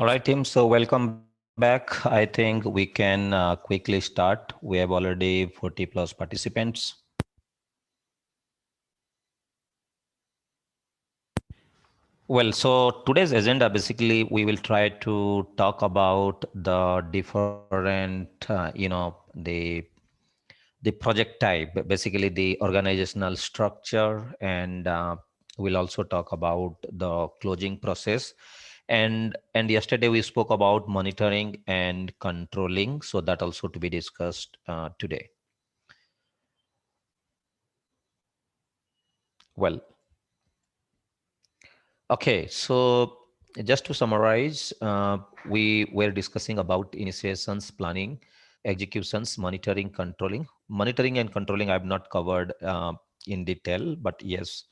All right, team. So welcome back. I think we can quickly start. We have already 40 plus participants. Well, so today's agenda, basically, we will try to talk about the different, the project type, basically the organizational structure, and we'll also talk about the closing process. And yesterday we spoke about monitoring and controlling, so that also to be discussed today. Well, okay, so just to summarize, we were discussing about initiations, planning, executions, monitoring, controlling. Monitoring and controlling I've not covered in detail, but yes,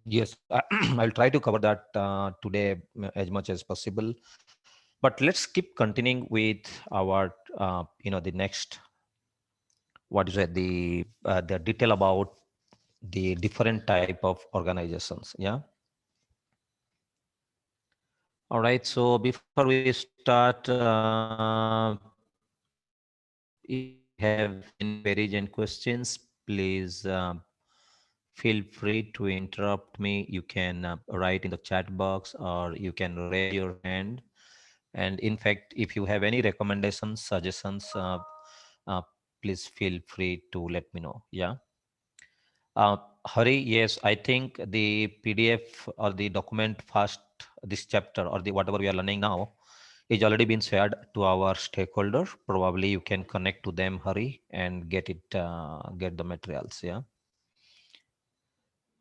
yes, I'll try to cover that today as much as possible. But let's keep continuing with our, the next, what is it, the detail about the different type of organizations. Yeah. All right, so before we start, if you have any queries and questions, please feel free to interrupt me. You can write in the chat box or you can raise your hand. And in fact, if you have any recommendations, suggestions, uh, please feel free to let me know. Yeah. Hari, yes, I think the PDF or the document first, this chapter or the whatever we are learning now is already been shared to our stakeholder. Probably you can connect to them, Hari, and get it, get the materials. Yeah.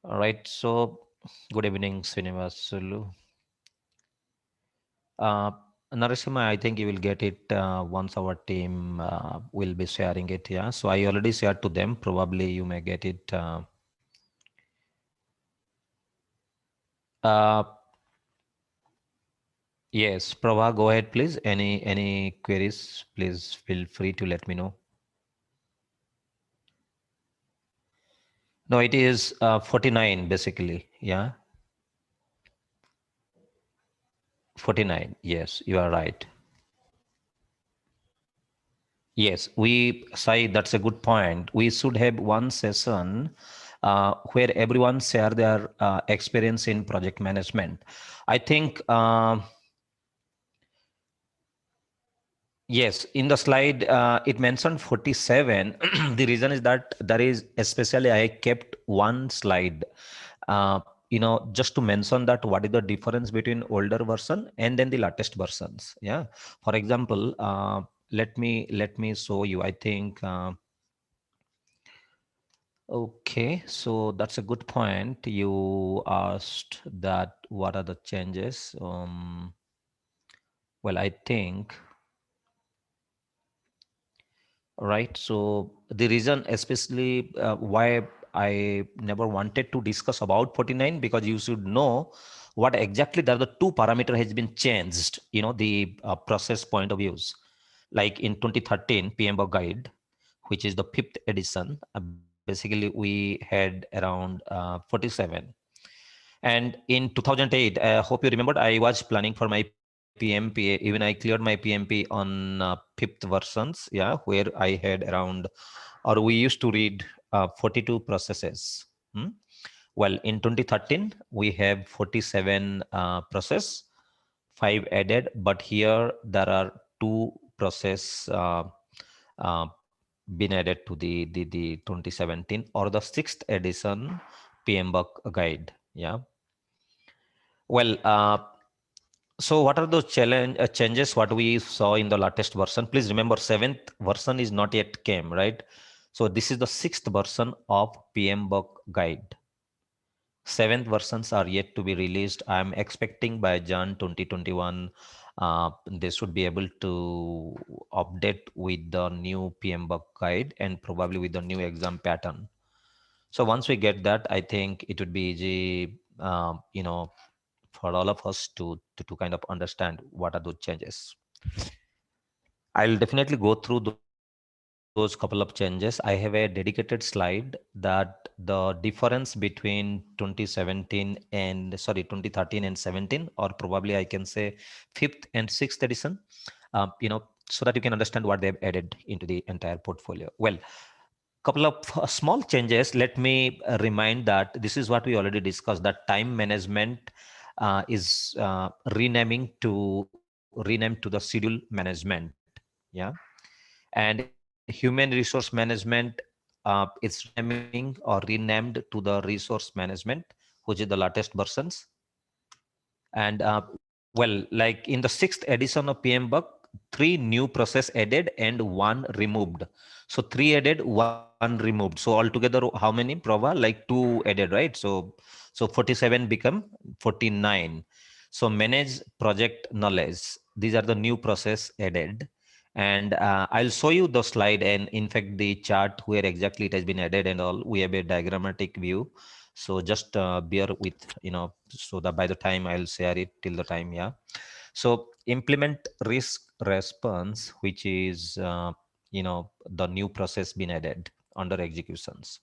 All right. So good evening, Srinivasulu. Uh, Narasimha, I think you will get it once our team will be sharing it. Yeah. So I already shared to them. Probably you may get it. Uh, Yes, Prabha, go ahead, please. Any queries, please feel free to let me know. No, it is 49 basically. Yeah, 49. Yes, you are right. Yes, Sai, that's a good point. We should have one session where everyone share their experience in project management. I think yes, in the slide, it mentioned 47. The reason is that there is, especially I kept one slide, just to mention that what is the difference between older version and then the latest versions. Yeah. For example, let me show you. I think, okay, so that's a good point. You asked that what are the changes? Well, I think, right. So the reason, especially why I never wanted to discuss about 49, because you should know what exactly the two parameter has been changed. The process point of views. Like in 2013 PMBOK guide, which is the 5th edition, basically we had around 47. And in 2008, I hope you remembered, I was planning for my PMP. Even I cleared my PMP on 5th versions, yeah, where I had around, or we used to read 42 processes. Hmm? Well, in 2013, we have 47 process, 5 added, but here there are 2 process uh, been added to the 2017 or the 6th edition PMBOK guide. Yeah. Well, so what are those changes what we saw in the latest version? Please remember, 7th version is not yet came, right? So this is the 6th version of PMBOK guide. 7th versions are yet to be released. I'm expecting by Jan 2021, they should be able to update with the new PMBOK guide and probably with the new exam pattern. So once we get that, I think it would be easy, for all of us to kind of understand what are those changes. I'll definitely go through those changes those couple of changes, I have a dedicated slide that the difference between 2017 and 2013 and 17, or probably I can say fifth and sixth edition, so that you can understand what they've added into the entire portfolio. Well, couple of small changes. Let me remind that this is what we already discussed, that time management is renamed to the schedule management. Yeah. And human resource management, it's renaming or renamed to the resource management, which is the latest versions. And well, like in the sixth edition of PMBOK, three new process added and one removed. So three added, one removed. So altogether, how many, Prabha? Like two added, right? So 47 become 49. So manage project knowledge. These are the new process added. And I'll show you the slide and in fact the chart where exactly it has been added and all. We have a diagrammatic view. So just bear with, so that by the time I'll share it till the time, yeah. So implement risk response, which is, the new process been added under executions.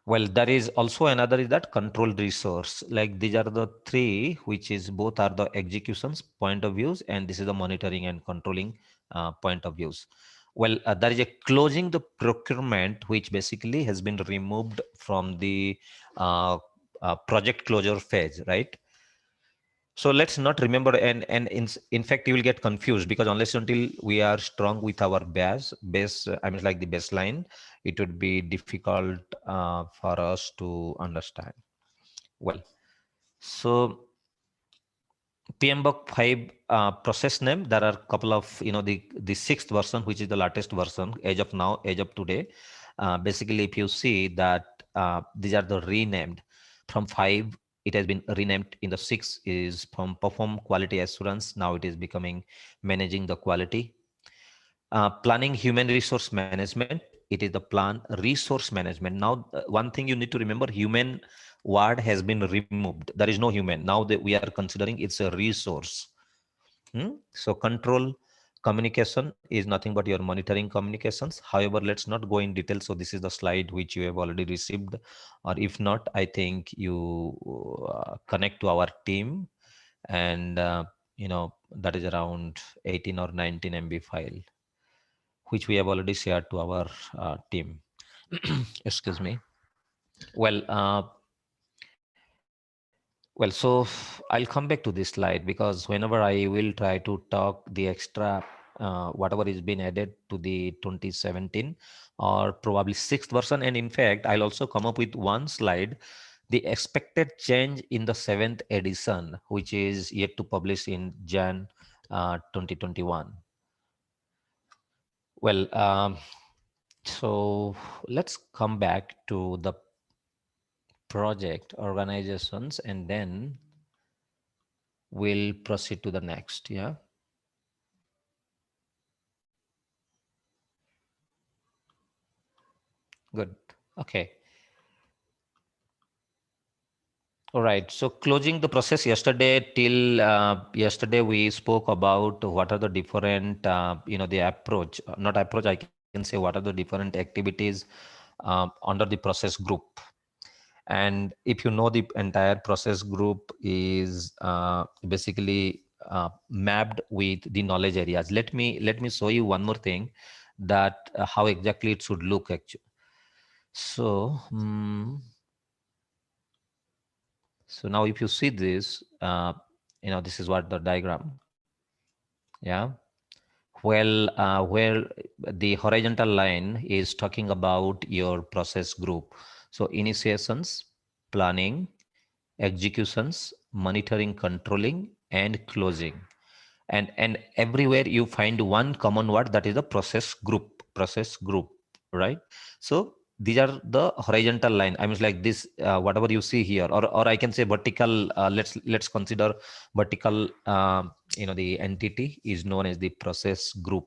Well, there is also another is that control resource. Like these are the three, which is both are the executions point of views, and this is the monitoring and controlling point of views. Well, there is a closing the procurement, which basically has been removed from the uh, project closure phase, right? So let's not remember, and in fact, you will get confused because unless until we are strong with our base, I mean, like the baseline, it would be difficult for us to understand. Well, so PMBOK 5 process name, there are a couple of, the sixth version, which is the latest version, as of now, as of today. Basically, if you see that these are the renamed from 5, it has been renamed in the 6 is from perform quality assurance. Now it is becoming managing the quality. Planning human resource management, it is the plan resource management. Now, one thing you need to remember, human word has been removed. There is no human. Now that we are considering it's a resource. So control communication is nothing but your monitoring communications. However, let's not go in detail. So this is the slide which you have already received, or if not, I think you connect to our team, and that is around 18 or 19 MB file, which we have already shared to our team. Excuse me. Well, well, so I'll come back to this slide because whenever I will try to talk the extra, whatever is been added to the 2017 or probably sixth version, and in fact, I'll also come up with one slide, the expected change in the seventh edition, which is yet to publish in Jan 2021. Well, so let's come back to the project organizations and then we'll proceed to the next. Yeah, good. Okay. All right. So closing the process yesterday till yesterday, we spoke about what are the different, the approach, not approach, I can say what are the different activities under the process group. And if you know, the entire process group is basically mapped with the knowledge areas. Let me show you one more thing, that how exactly it should look actually. So, so now if you see this, this is what the diagram. Yeah. Well, where the horizontal line is talking about your process group. So initiations, planning, executions, monitoring, controlling, and closing. And everywhere you find one common word, that is the process group, right? So these are the horizontal line. I mean, like this, whatever you see here, or I can say vertical. Let's consider vertical. The entity is known as the process group.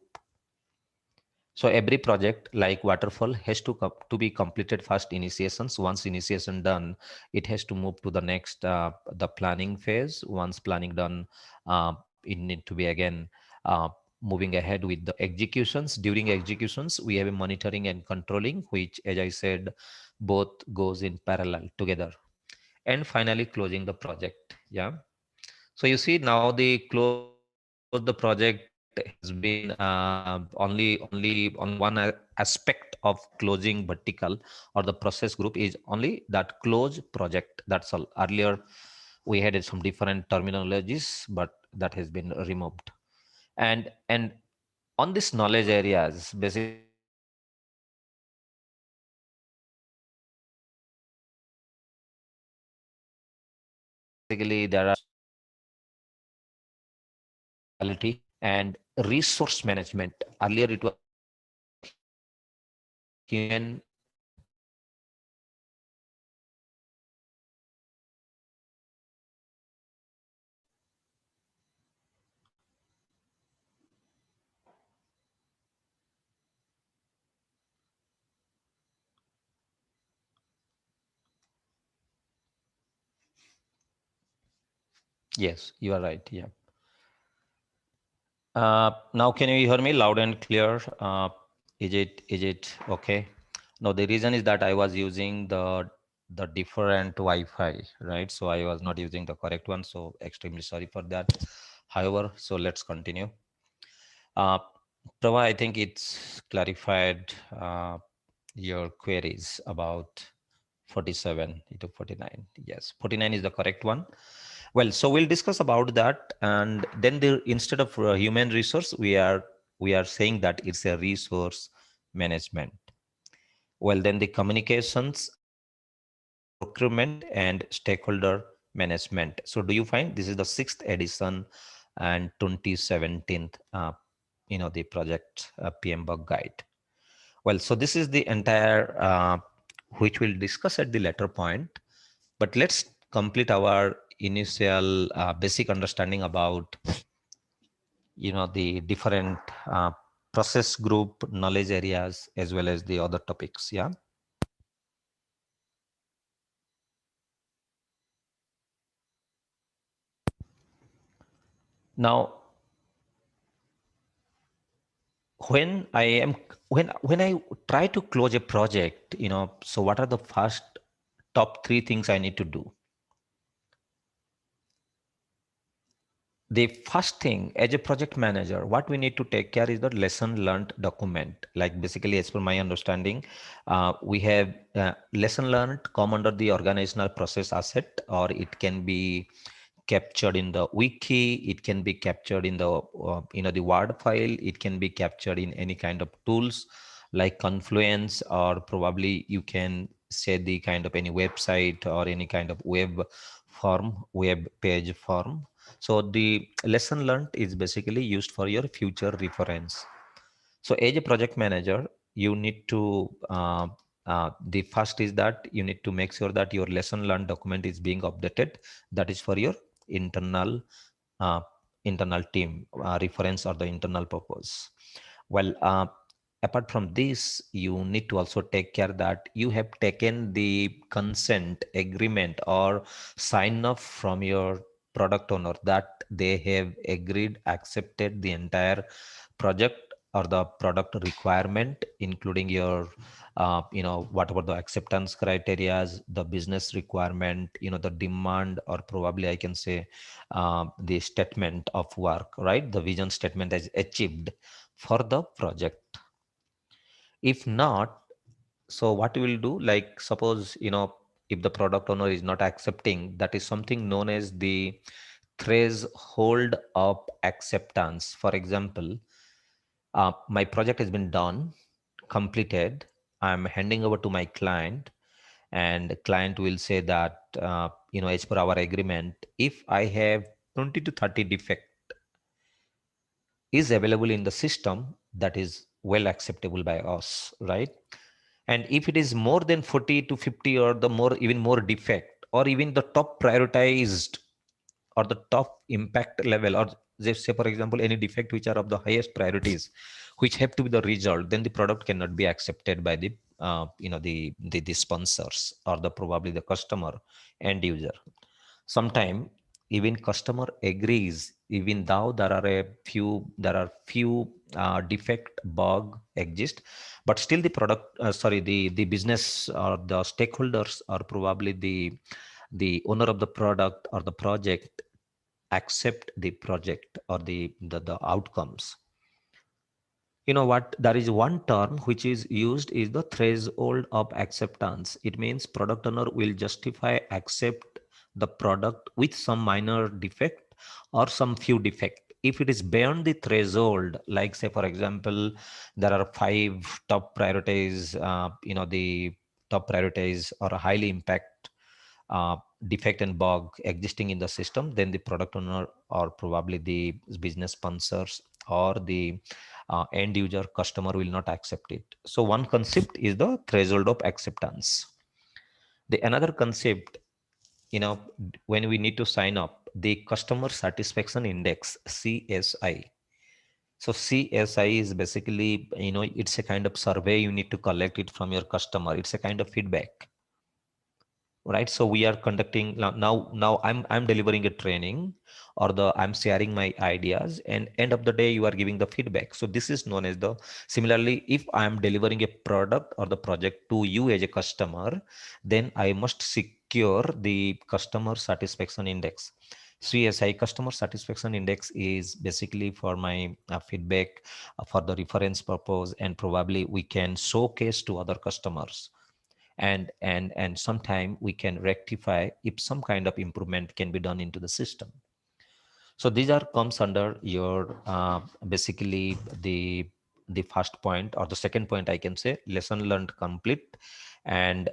So every project like Waterfall has to be completed first initiations. Once initiation done, it has to move to the next, the planning phase. Once planning done, it need to be again moving ahead with the executions. During executions, we have a monitoring and controlling, which, as I said, both goes in parallel together. And finally, closing the project. Yeah. So you see now the close the project has been only one aspect of closing vertical or the process group is only that close project. That's all. Earlier we had some different terminologies, but that has been removed. And on this knowledge areas, basically there are quality and resource management. Earlier it was human Yes, you are right. Yeah. Now can you hear me loud and clear? Is it okay? No, the reason is that I was using the different Wi-Fi, right? So I was not using the correct one. So extremely sorry for that. However, so let's continue. Uh, Prava, I think it's clarified your queries about 47 to 49. Yes, 49 is the correct one. Well, so we'll discuss about that, and then instead of human resource, we are saying that it's a resource management. Well, then the communications and procurement and stakeholder management. So do you find this is the sixth edition and 2017, the project PM bug guide. Well, so this is the entire which we'll discuss at the later point, but let's complete our initial basic understanding about the different process group knowledge areas as well as the other topics. Yeah. Now, when I am when I try to close a project, so what are the first top three things I need to do? The first thing as a project manager, what we need to take care is the lesson learned document. Like basically, as per my understanding, we have lesson learned come under the organizational process asset, or it can be captured in the wiki, it can be captured in the the word file, it can be captured in any kind of tools like Confluence, or probably you can say the kind of any website or any kind of web page form. So the lesson learned is basically used for your future reference. So as a project manager, you need to the first is that you need to make sure that your lesson learned document is being updated. That is for your internal uh, internal team reference or the internal purpose. Well, apart from this, you need to also take care that you have taken the consent agreement or sign off from your product owner that they have agreed, accepted the entire project or the product requirement, including your whatever the acceptance criterias, the business requirement, the demand, or probably I can say the statement of work, right? The vision statement is achieved for the project. If not, so what we will do, like suppose, if the product owner is not accepting, that is something known as the threshold of acceptance. For example, my project has been done, completed. I'm handing over to my client, and the client will say that, as per our agreement, if I have 20 to 30 defect is available in the system, that is well acceptable by us, right? And if it is more than 40 to 50, or the more, even more defect, or even the top prioritized or the top impact level, or just say for example any defect which are of the highest priorities which have to be the result, then the product cannot be accepted by the the sponsors or the probably the customer end user. Sometime even customer agrees, even though there are few defect bug exist, but still the product the business or the stakeholders or probably the owner of the product or the project accept the project or the outcomes. You know what, there is one term which is used is the threshold of acceptance. It means product owner will justify accept the product with some minor defect or some few defect. If it is beyond the threshold, like say for example there are five top priorities, the top priorities or a highly impact uh, defect and bug existing in the system, then the product owner or probably the business sponsors or the end user customer will not accept it. So one concept is the threshold of acceptance. The another concept, when we need to sign up, the customer satisfaction index, CSI. So CSI is basically, it's a kind of survey you need to collect it from your customer. It's a kind of feedback, right? So we are conducting now I'm delivering a training or I'm sharing my ideas, and end of the day you are giving the feedback. So this is known as the, similarly if I am delivering a product or the project to you as a customer, then I must secure the customer satisfaction index. CSI, customer satisfaction index, is basically for my feedback, for the reference purpose, and probably we can showcase to other customers, and sometime we can rectify if some kind of improvement can be done into the system. So these are comes under your basically the first point, or the second point I can say, lesson learned complete. And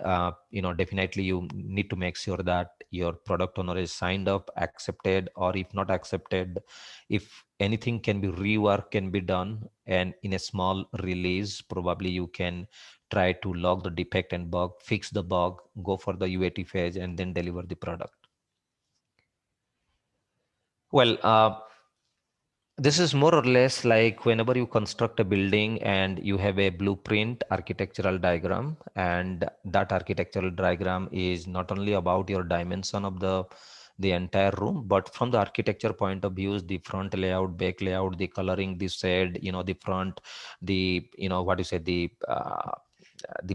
definitely you need to make sure that your product owner is signed up, accepted, or if not accepted, if anything can be rework can be done, and in a small release probably you can try to log the defect and bug, fix the bug, go for the UAT phase, and then deliver the product. Well, this is more or less like whenever you construct a building and you have a blueprint architectural diagram, and that architectural diagram is not only about your dimension of the entire room, but from the architecture point of view, the front layout, back layout, the coloring, the shade, the front, the what you say, the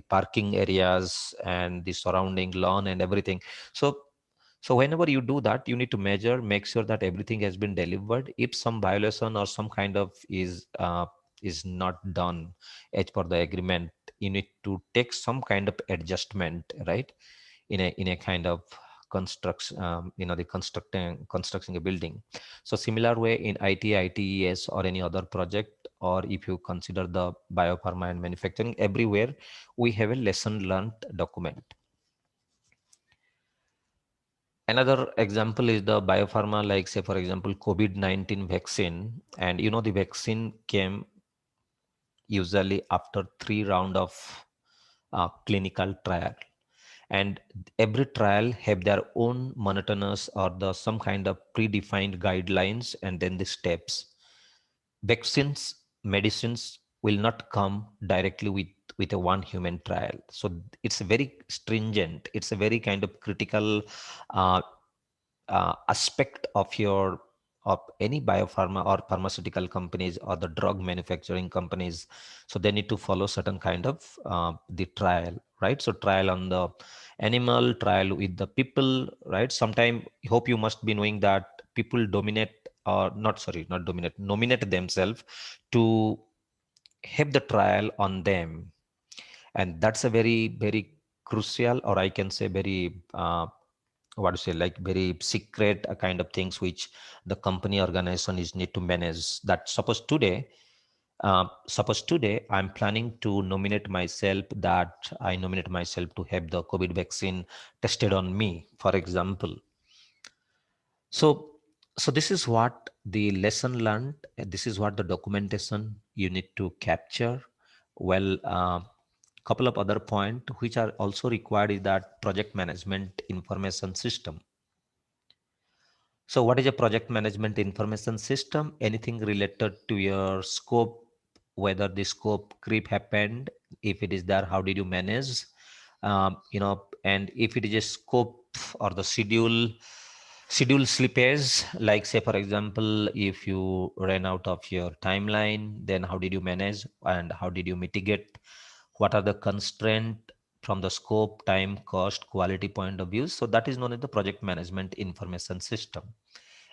parking areas and the surrounding lawn and everything. So whenever you do that, you need to measure, make sure that everything has been delivered. If some violation or some kind of is not done as per the agreement, you need to take some kind of adjustment, right? In a kind of construction, the constructing a building. So similar way in IT, ITES, or any other project, or if you consider the biopharma and manufacturing, everywhere we have a lesson learned document. Another example is the biopharma, like say, for example, COVID-19 vaccine. And the vaccine came usually after 3 rounds of clinical trial. And every trial have their own monotonous or the some kind of predefined guidelines and then the steps. Vaccines, medicines will not come directly with a one human trial. So it's very stringent. It's a very kind of critical uh, aspect of any biopharma or pharmaceutical companies or the drug manufacturing companies. So they need to follow certain kind of the trial, right? So trial on the animal, trial with the people, right? Sometime, hope you must be knowing that people dominate, or not, sorry, not dominate, nominate themselves to have the trial on them. And that's a very, very crucial, or I can say very what to say, like very secret kind of things which the company organization is need to manage. That suppose today I'm planning to nominate myself, that I nominate myself to have the COVID vaccine tested on me, for example. So so this is what the lesson learned, this is what the documentation you need to capture. Well, couple of other point which are also required is that project management information system. So what is a project management information system? Anything related to your scope, whether the scope creep happened, if it is there, how did you manage? And if it is a scope or the schedule, Schedule slippage, like say for example, if you ran out of your timeline, then how did you manage and how did you mitigate? What are the constraint from the scope, time, cost, quality point of view? So that is known as the project management information system.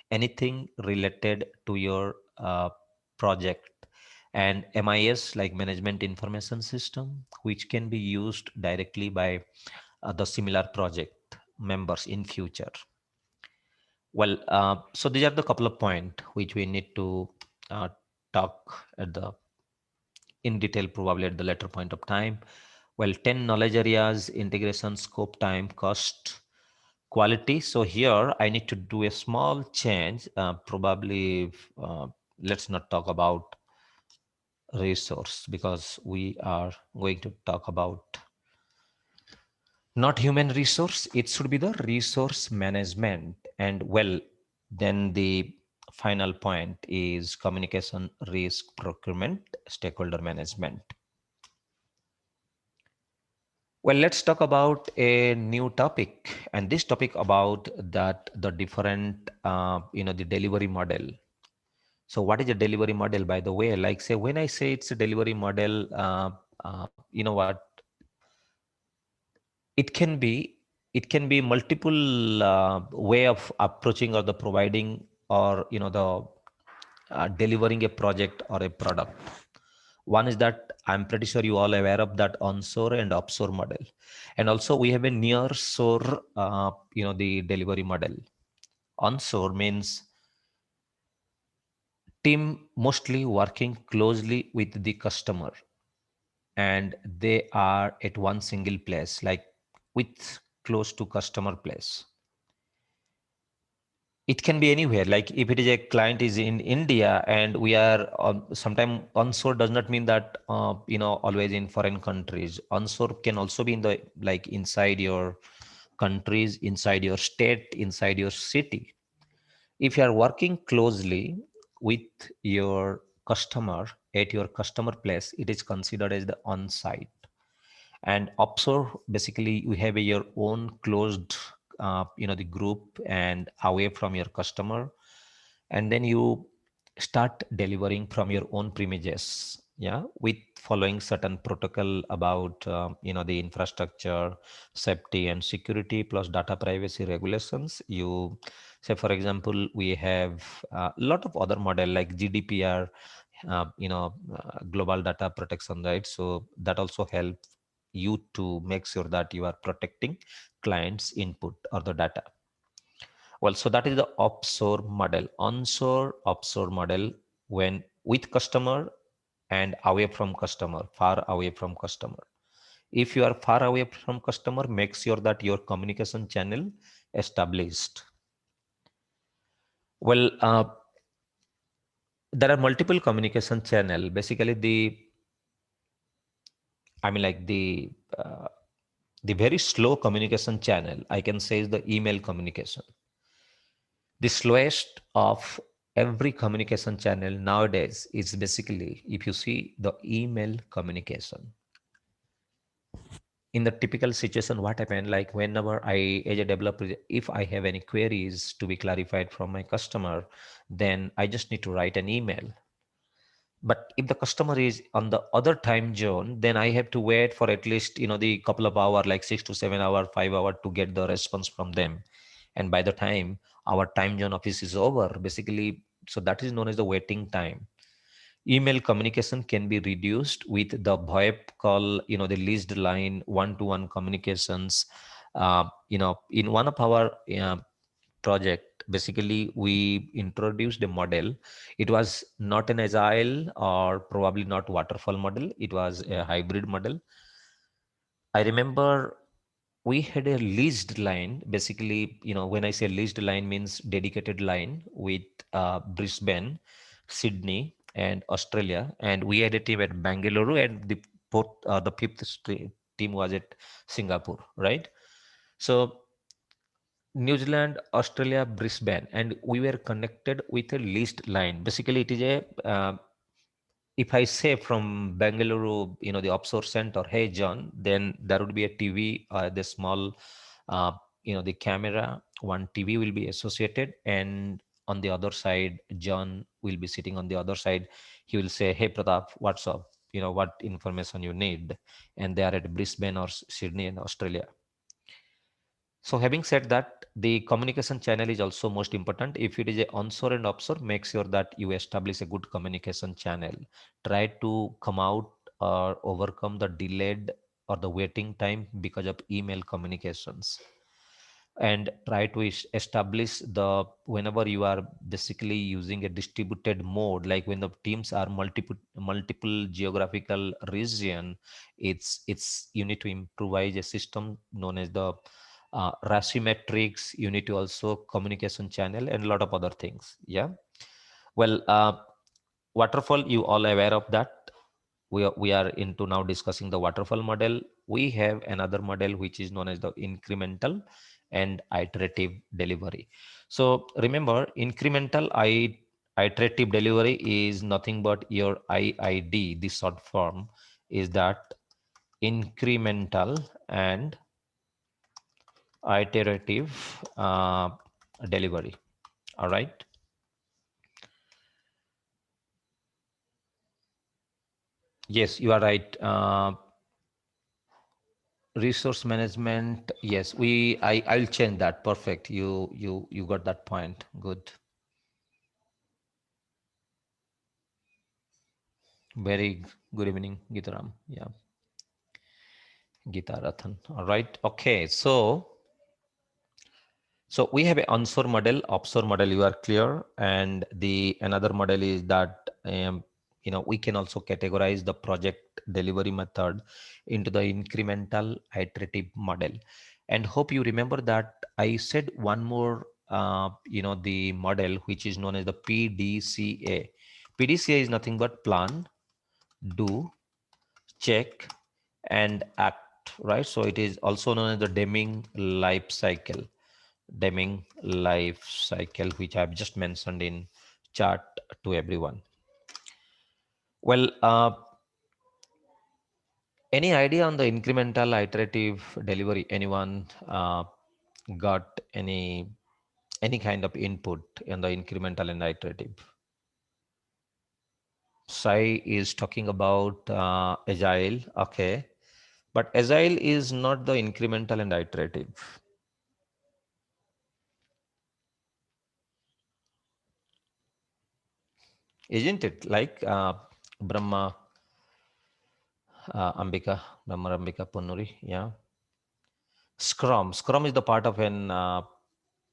Anything related to your project. And MIS, like management information system, which can be used directly by the similar project members in future. Well, so these are the couple of points which we need to uh, talk at the in detail, probably at the later point of time. Well, 10 knowledge areas: integration, scope, time, cost, quality. So here I need to do a small change. Probably let's not talk about resource, because we are going to talk about not human resource. It should be the resource management. And well, then the final point is communication, risk, procurement, stakeholder management. Well, let's talk about a new topic, and this topic about that the different the delivery model. So what is a delivery model, by the way? Like say when I say it's a delivery model, you know what, it can be it can be multiple way of approaching or the providing, or the delivering a project or a product. One is that I'm pretty sure you all aware of that onshore and offshore model, and also we have a near shore the delivery model. Onshore means team mostly working closely with the customer, and they are at one single place, like with close to customer place. It can be anywhere, like if it is a client is in India and we are sometime onshore, does not mean that always in foreign countries. Onshore can also be in the like inside your countries, inside your state, inside your city. If you are working closely with your customer at your customer place, it is considered as the on-site. And offshore, basically you have your own closed the group and away from your customer, and then you start delivering from your own premises, yeah, with following certain protocol about the infrastructure, safety and security, plus data privacy regulations. You say for example, we have a lot of other model like GDPR, global data protection, right? So that also helps you to make sure that you are protecting clients input or the data. Well, so that is the offshore model. Onshore, offshore model, when with customer and away from customer, far away from customer. If you are far away from customer, make sure that your communication channel established. Well, there are multiple communication channel. Basically, the very slow communication channel, I can say, is the email communication. The slowest of every communication channel nowadays is basically, if you see, the email communication. In the typical situation, what happened, like whenever I, as a developer, if I have any queries to be clarified from my customer, then I just need to write an email. But if the customer is on the other time zone, then I have to wait for at least the couple of hours, like 6 to 7 hours, 5 hours, to get the response from them. And by the time our time zone office is over, basically, so that is known as the waiting time. Email communication can be reduced with the VoIP call, the leased line, one-to-one communications. In one of our project, basically we introduced a model. It was not an agile or probably not waterfall model. It was a hybrid model. I remember we had a leased line. Basically, when I say leased line, means dedicated line with Brisbane, Sydney, and Australia. And we had a team at Bangalore, and the fifth team was at Singapore, right? So New Zealand, Australia, Brisbane, and we were connected with a leased line. Basically, it is a if I say from Bangalore, the offshore center, hey John, then there would be a TV, the small, the camera, one TV will be associated, and on the other side, John will be sitting on the other side. He will say, "Hey Pratap, what's up? What information you need?" And they are at Brisbane or Sydney in Australia. So having said that, the communication channel is also most important. If it is a onshore and offshore, make sure that you establish a good communication channel. Try to come out or overcome the delayed or the waiting time because of email communications, and try to establish the whenever you are basically using a distributed mode, like when the teams are multiple geographical region, it's you need to improvise a system known as the ratiometrics. You need to also communication channel and a lot of other things. Yeah. Well, waterfall, you all aware of that. We are into now discussing the waterfall model. We have another model which is known as the incremental and iterative delivery. So remember, incremental iterative delivery is nothing but your IID. The short form is that incremental and iterative delivery. All right. Yes, you are right. Resource management. Yes, I'll change that. Perfect. You got that point. Good. Very good evening, Gitaram. Yeah, Gitarathan. All right. Okay. So we have an onshore model, offshore model. You are clear, and the another model is that we can also categorize the project delivery method into the incremental iterative model. And hope you remember that I said one more, the model which is known as the PDCA. PDCA is nothing but plan, do, check, and act, right? So it is also known as the Deming life cycle. Deming life cycle, which I've just mentioned in chat to everyone. Well, any idea on the incremental iterative delivery? Anyone got any kind of input in the incremental and iterative? Sai is talking about agile. Okay, but agile is not the incremental and iterative, isn't it? Like Brahma Ambika, Brahma Ambika Punuri. Yeah. Scrum is the part of an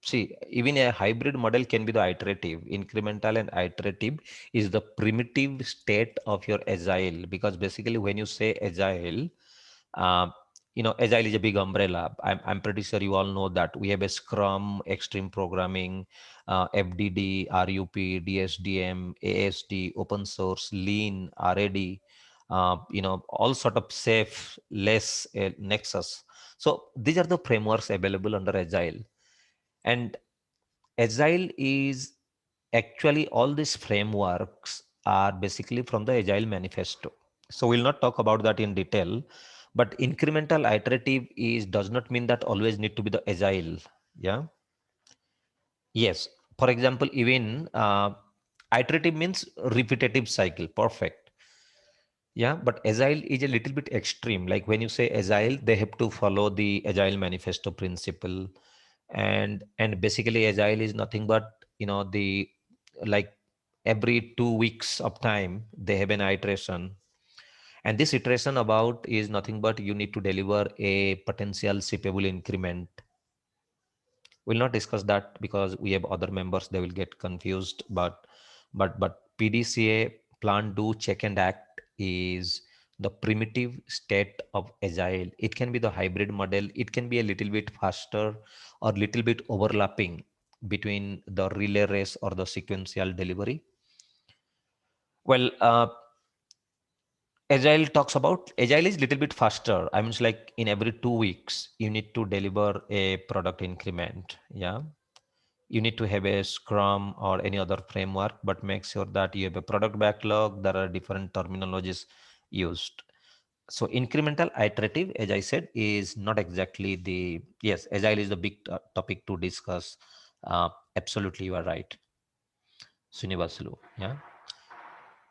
see, even a hybrid model can be the iterative. Incremental and iterative is the primitive state of your agile, because basically when you say agile, uh, agile is a big umbrella. I'm pretty sure you all know that we have a Scrum, Extreme Programming, FDD, RUP, DSDM, ASD, open source, Lean, RAD, all sort of safe, less, Nexus. So these are the frameworks available under agile. And agile is actually, all these frameworks are basically from the agile manifesto. So we'll not talk about that in detail, but incremental iterative is does not mean that always need to be the agile. Yeah. Yes. For example, even iterative means repetitive cycle. Perfect. Yeah, but agile is a little bit extreme. Like when you say agile, they have to follow the agile manifesto principle, and basically agile is nothing but the like every 2 weeks of time they have an iteration, and this iteration about is nothing but you need to deliver a potential shippable increment. We'll not discuss that because we have other members, they will get confused. But PDCA, plan, do, check, and act is the primitive state of agile. It can be the hybrid model, it can be a little bit faster or little bit overlapping between the relay race or the sequential delivery. Well, agile talks about agile is little bit faster. I mean, it's like in every 2 weeks you need to deliver a product increment. Yeah, you need to have a scrum or any other framework, but make sure that you have a product backlog. There are different terminologies used. So incremental iterative, as I said, is not exactly the, yes, agile is the big topic to discuss. Absolutely, you are right, Srinivasulu. Yeah.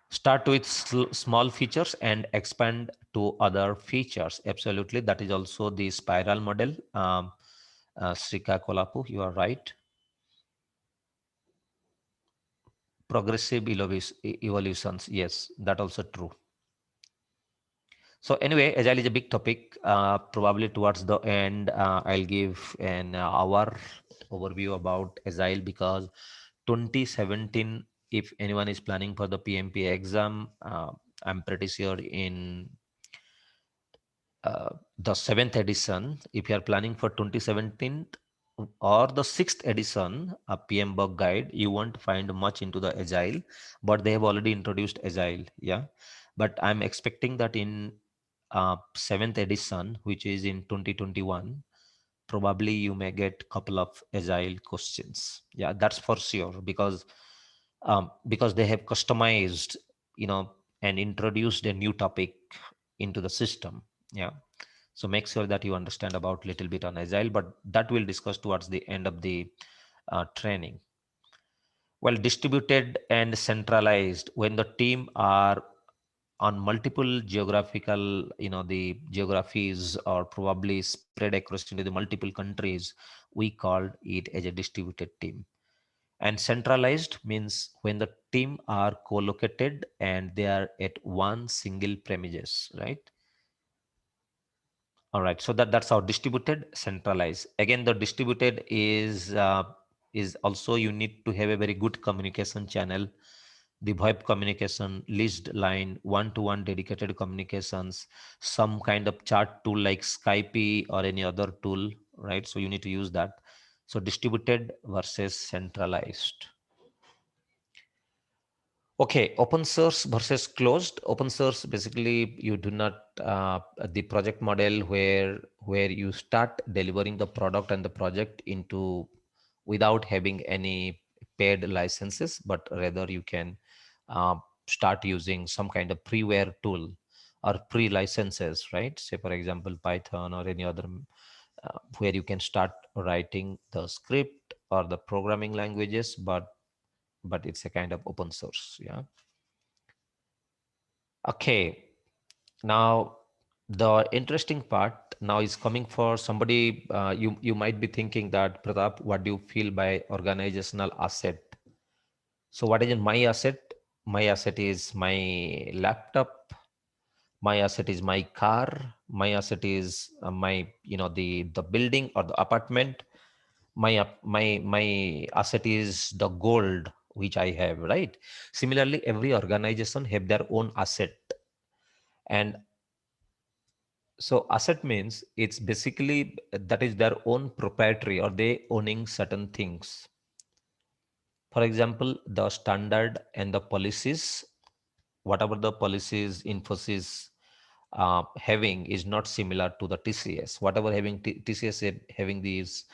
Start with small features and expand to other features. Absolutely. That is also the spiral model. Srika Kolapu, you are right. Progressive evolutions. Yes, that also true. So anyway, agile is a big topic. Probably towards the end, I'll give an hour overview about agile, because 2017, if anyone is planning for the PMP exam, I'm pretty sure in the seventh edition, if you are planning for 2017 or the sixth edition, a PM bug guide, you won't find much into the agile, but they have already introduced agile. Yeah. But I'm expecting that in seventh edition, which is in 2021, probably you may get couple of agile questions. Yeah, that's for sure, because they have customized, and introduced a new topic into the system. Yeah. So make sure that you understand about little bit on agile, but that we'll discuss towards the end of the training. Well, distributed and centralized, when the team are on multiple geographical, the geographies are probably spread across into the multiple countries, we called it as a distributed team. And centralized means when the team are co-located and they are at one single premises, right? All right, so that's how distributed, centralized. Again, the distributed is also, you need to have a very good communication channel, the VoIP communication, list line, one-to-one dedicated communications, some kind of chat tool like Skype or any other tool, right? So you need to use that. So distributed versus centralized. Okay, open source versus closed. Open source, basically you do not the project model where you start delivering the product and the project into without having any paid licenses, but rather you can uh, start using some kind of freeware tool or pre-licenses, right? Say for example Python or any other, where you can start writing the script or the programming languages, but it's a kind of open source. Yeah. Okay, now the interesting part now is coming for somebody. You might be thinking that, Pratap, what do you feel by organizational asset? So what is my asset? My asset is my laptop. My asset is my car. My asset is my, the building or the apartment. My asset is the gold which I have, right? Similarly, every organization have their own asset. And so asset means it's basically that is their own proprietary, or they owning certain things. For example, the standard and the policies, whatever the policies Infosys having is not similar to the TCS. Whatever having TCS having these,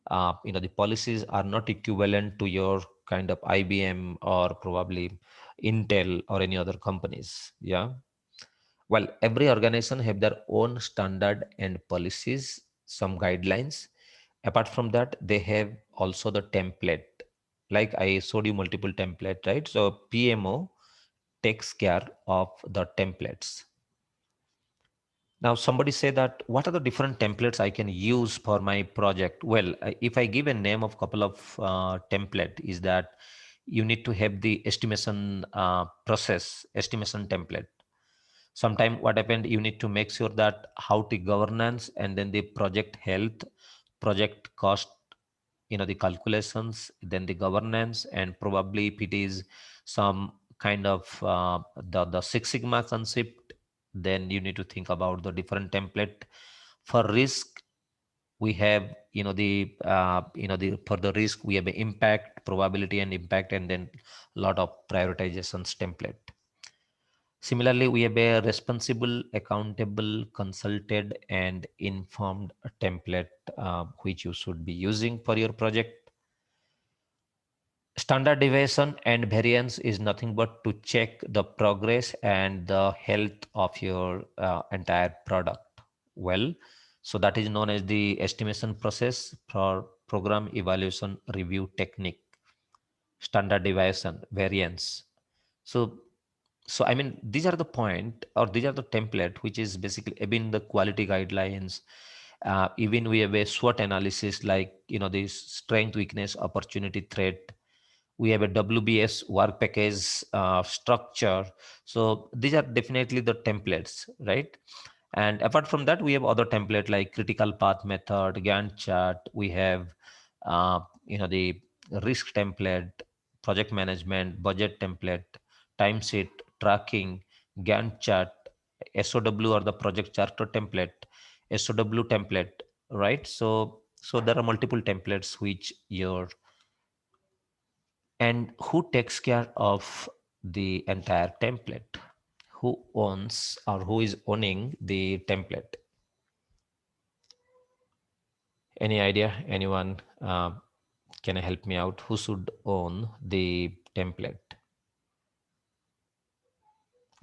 the policies are not equivalent to your kind of IBM or probably Intel or any other companies. Yeah. Well, every organization have their own standard and policies, some guidelines. Apart from that, they have also the template. Like I showed you multiple template, right? So PMO takes care of the templates. Now somebody say that what are the different templates I can use for my project? Well, if I give a name of couple of template, is that you need to have the estimation process, estimation template. Sometime what happened, you need to make sure that how the governance and then the project health, project cost, the calculations, then the governance, and probably if it is some kind of the Six Sigma concept, then you need to think about the different template. For risk, we have, the for the risk we have the impact, probability and impact, and then a lot of prioritizations template. Similarly, we have a responsible, accountable, consulted, and informed template which you should be using for your project. Standard deviation and variance is nothing but to check the progress and the health of your entire product. Well, so that is known as the estimation process for program evaluation review technique. Standard deviation, variance. So, so I mean, these are the point, or these are the template, which is basically even the quality guidelines. Even we have a SWOT analysis, like this strength, weakness, opportunity, threat. We have a WBS, work package structure. So these are definitely the templates, right? And apart from that, we have other template like critical path method, Gantt chart. We have the risk template, project management, budget template, time sheet, tracking, Gantt chart, SOW or the project charter template, SOW template, right? So there are multiple templates which your, and who takes care of the entire template? Who owns or who is owning the template? Any idea? Anyone can help me out? Who should own the template?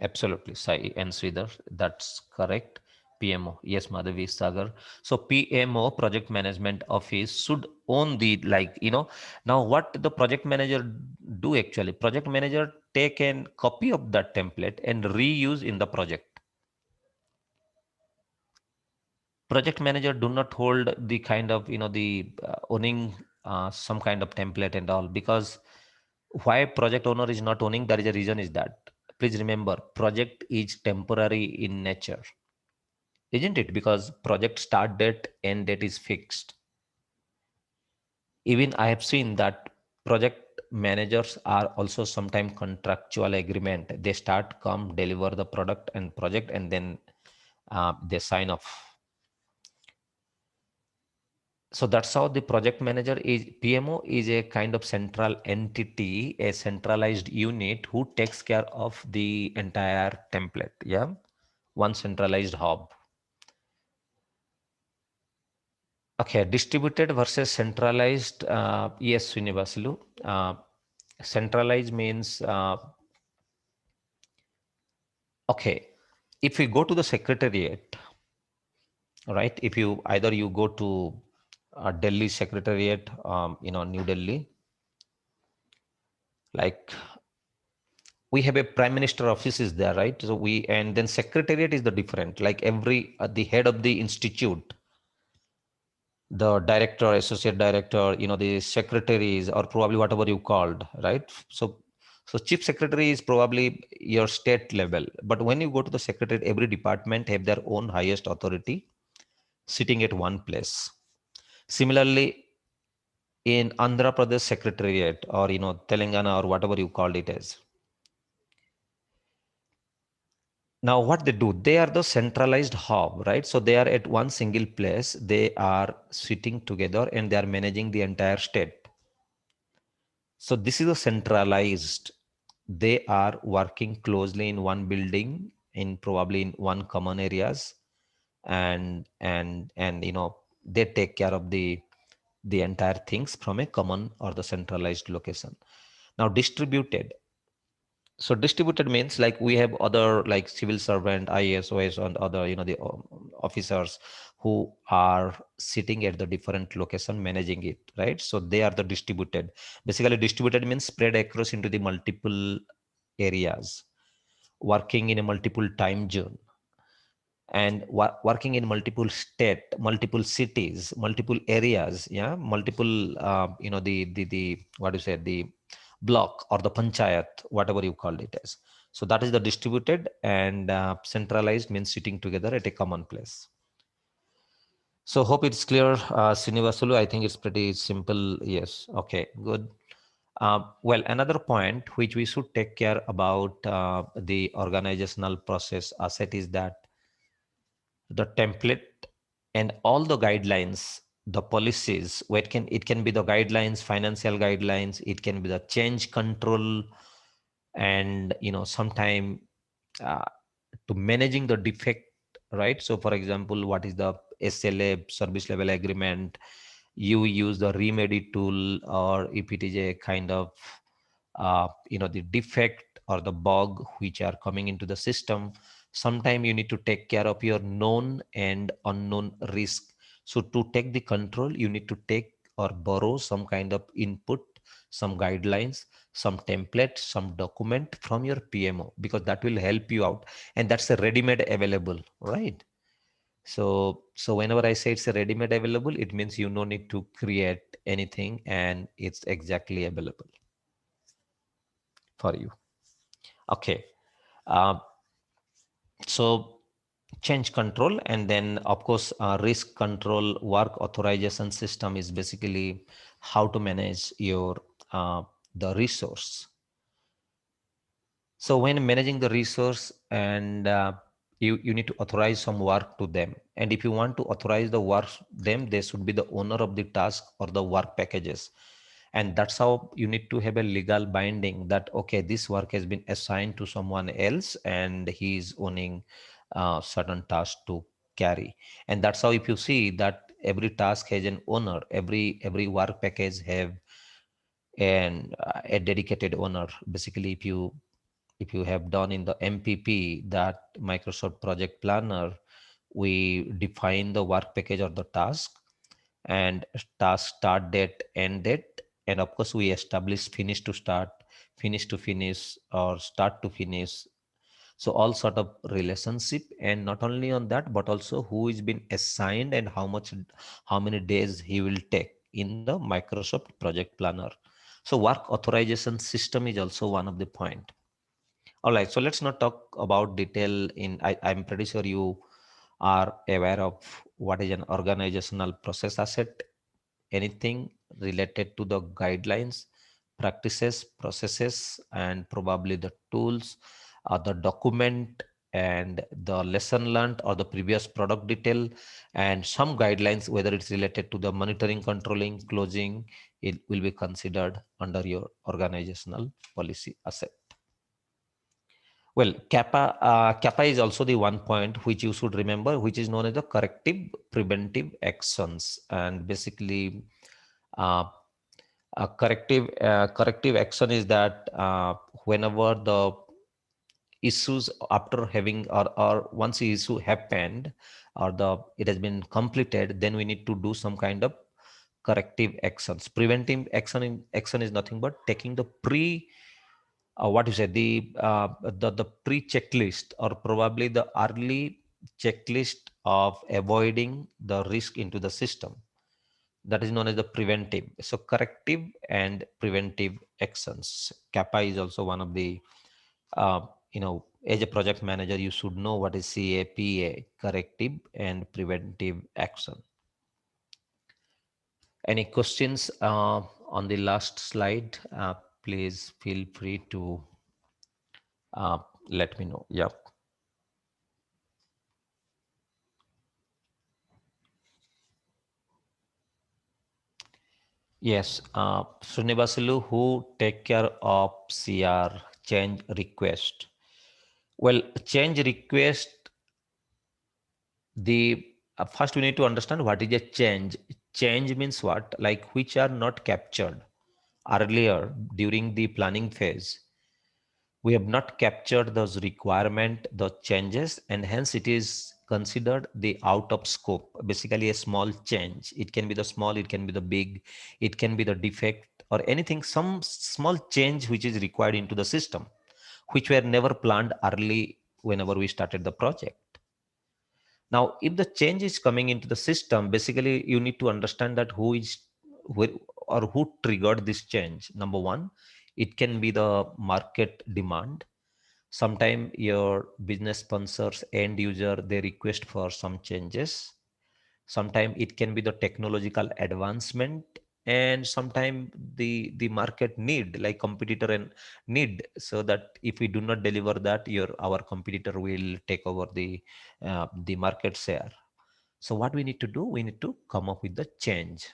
Absolutely, Sai and Sridhar. That's correct. PMO. Yes, Madhavi Sagar. So PMO, Project Management Office, should own the, now what the project manager do actually? Project manager take a copy of that template and reuse in the project. Project manager do not hold the kind of, the owning some kind of template and all, because why project owner is not owning, there is a reason is that, please remember, project is temporary in nature, isn't it? Because project start date, end date is fixed. Even I have seen that project managers are also sometimes contractual agreement. They start, come, deliver the product and project, and then they sign off. So that's how the project manager is. PMO is a kind of central entity, a centralized unit who takes care of the entire template. Yeah, one centralized hub. Okay, distributed versus centralized. Yes, Srinivasulu. Centralized means, okay, if we go to the secretariat, right? If you either you go to Delhi secretariat, New Delhi, like we have a prime minister office is there, right? So we, and then secretariat is the different, like every the head of the institute, the director, associate director, the secretaries, or probably whatever you called, right? So chief secretary is probably your state level, but when you go to the secretariat, every department have their own highest authority sitting at one place. Similarly, in Andhra Pradesh secretariat, or Telangana, or whatever you called it as, now what they do, they are the centralized hub, right? So they are at one single place, they are sitting together and they are managing the entire state. So this is a centralized, they are working closely in one building, in probably in one common areas, and they take care of the entire things from a common or the centralized location. Now distributed, so distributed means like we have other, like civil servant, IAS, OS, and other, the officers who are sitting at the different location managing it, right? So they are the distributed. Basically, distributed means spread across into the multiple areas, working in a multiple time zone, and working in multiple state, multiple cities, multiple areas, yeah, multiple the what do you say, the block or the panchayat, whatever you called it as. So that is the distributed, and centralized means sitting together at a common place. So hope it's clear, Srinivasulu. I think it's pretty simple. Yes. Okay, good. Well, another point which we should take care about the organizational process asset is that the template and all the guidelines, the policies, where it can be the guidelines, financial guidelines, it can be the change control, and sometime uh, to managing the defect, right? So for example, what is the SLA, service level agreement, you use the remedy tool, or if it is a kind of the defect or the bug which are coming into the system, sometime you need to take care of your known and unknown risk. So to take the control, you need to take or borrow some kind of input, some guidelines, some template, some document from your PMO, because that will help you out, and that's a ready-made available, right? So whenever I say it's a ready-made available, it means you no need to create anything, and it's exactly available for you. Okay. Uh, so change control, and then of course risk control work authorization system is basically how to manage your the resource. So when managing the resource, and you need to authorize some work to them. And if you want to authorize the work them, they should be the owner of the task or the work packages. And that's how you need to have a legal binding that, okay, this work has been assigned to someone else and he is owning certain task to carry. And that's how, if you see that every task has an owner, every work package have a dedicated owner. Basically, if you have done in the MPP, that Microsoft Project Planner, we define the work package or the task, and task start date, end date, and of course we establish finish to start, finish to finish, or start to finish. So all sort of relationship, and not only on that, but also who is been assigned and how many days he will take in the Microsoft Project Planner. So work authorization system is also one of the point. All right, so let's not talk about detail I'm pretty sure you are aware of what is an organizational process asset, anything related to the guidelines, practices, processes, and probably the tools, the document, and the lesson learned or the previous product detail, and some guidelines, whether it's related to the monitoring, controlling, closing, it will be considered under your organizational policy asset. Well, kappa is also the one point which you should remember, which is known as the corrective preventive actions. And basically, uh, corrective action is that whenever the issues after having, or once the issue happened, or the it has been completed, then we need to do some kind of corrective actions. Preventive action is nothing but taking the what you say, the pre checklist, or probably the early checklist of avoiding the risk into the system. That is known as the preventive. So corrective and preventive actions. Kappa is also one of the uh, as a project manager, you should know what is CAPA, corrective and preventive action. Any questions on the last slide? Please feel free to uh, let me know. Yeah. Yes, Srinivasulu, who take care of CR, change request. Well, change request, the first we need to understand what is a change. Change means what? Like which are not captured earlier during the planning phase. We have not captured those requirement, the changes, and hence it is considered the out of scope. Basically, a small change. It can be the small, it can be the big, it can be the defect or anything, some small change which is required into the system, which were never planned early whenever we started the project. Now, if the change is coming into the system, basically you need to understand that who triggered this change. Number one, it can be the market demand. Sometime your business sponsors, end user, they request for some changes. Sometime it can be the technological advancement, and sometime the market need, like competitor and need, so that if we do not deliver that, our competitor will take over the market share. So what we need to do, we need to come up with the change.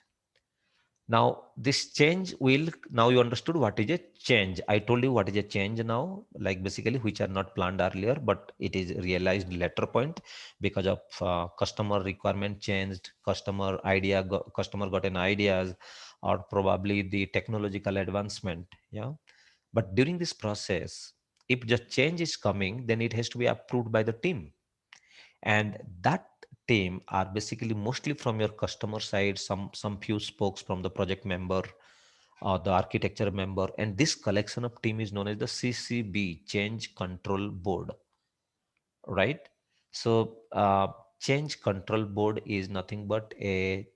Now, this change will, now you understood what is a change. I told you what is a change now, like basically which are not planned earlier, but it is realized later point because of customer requirement changed, customer got an ideas, or probably the technological advancement. Yeah. But during this process, if the change is coming, then it has to be approved by the team. And that team are basically mostly from your customer side, some few spokes from the project member or the architecture member, and this collection of team is known as the CCB, Change Control Board, right? So Change Control Board is nothing but a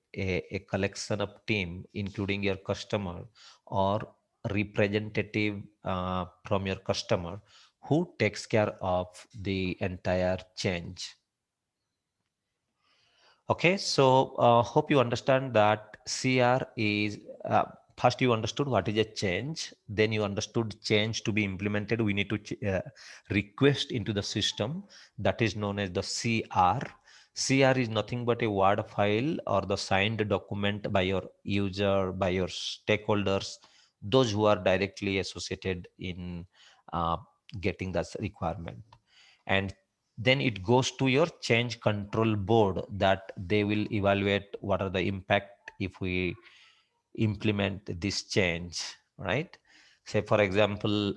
collection of team including your customer or representative from your customer who takes care of the entire change. Okay, so hope you understand that CR is, first you understood what is a change, then you understood change to be implemented. We need to request into the system, that is known as the CR. CR is nothing but a Word file or the signed document by your user, by your stakeholders, those who are directly associated in uh, getting that requirement. And then it goes to your change control board that they will evaluate what are the impact if we implement this change, right? Say for example,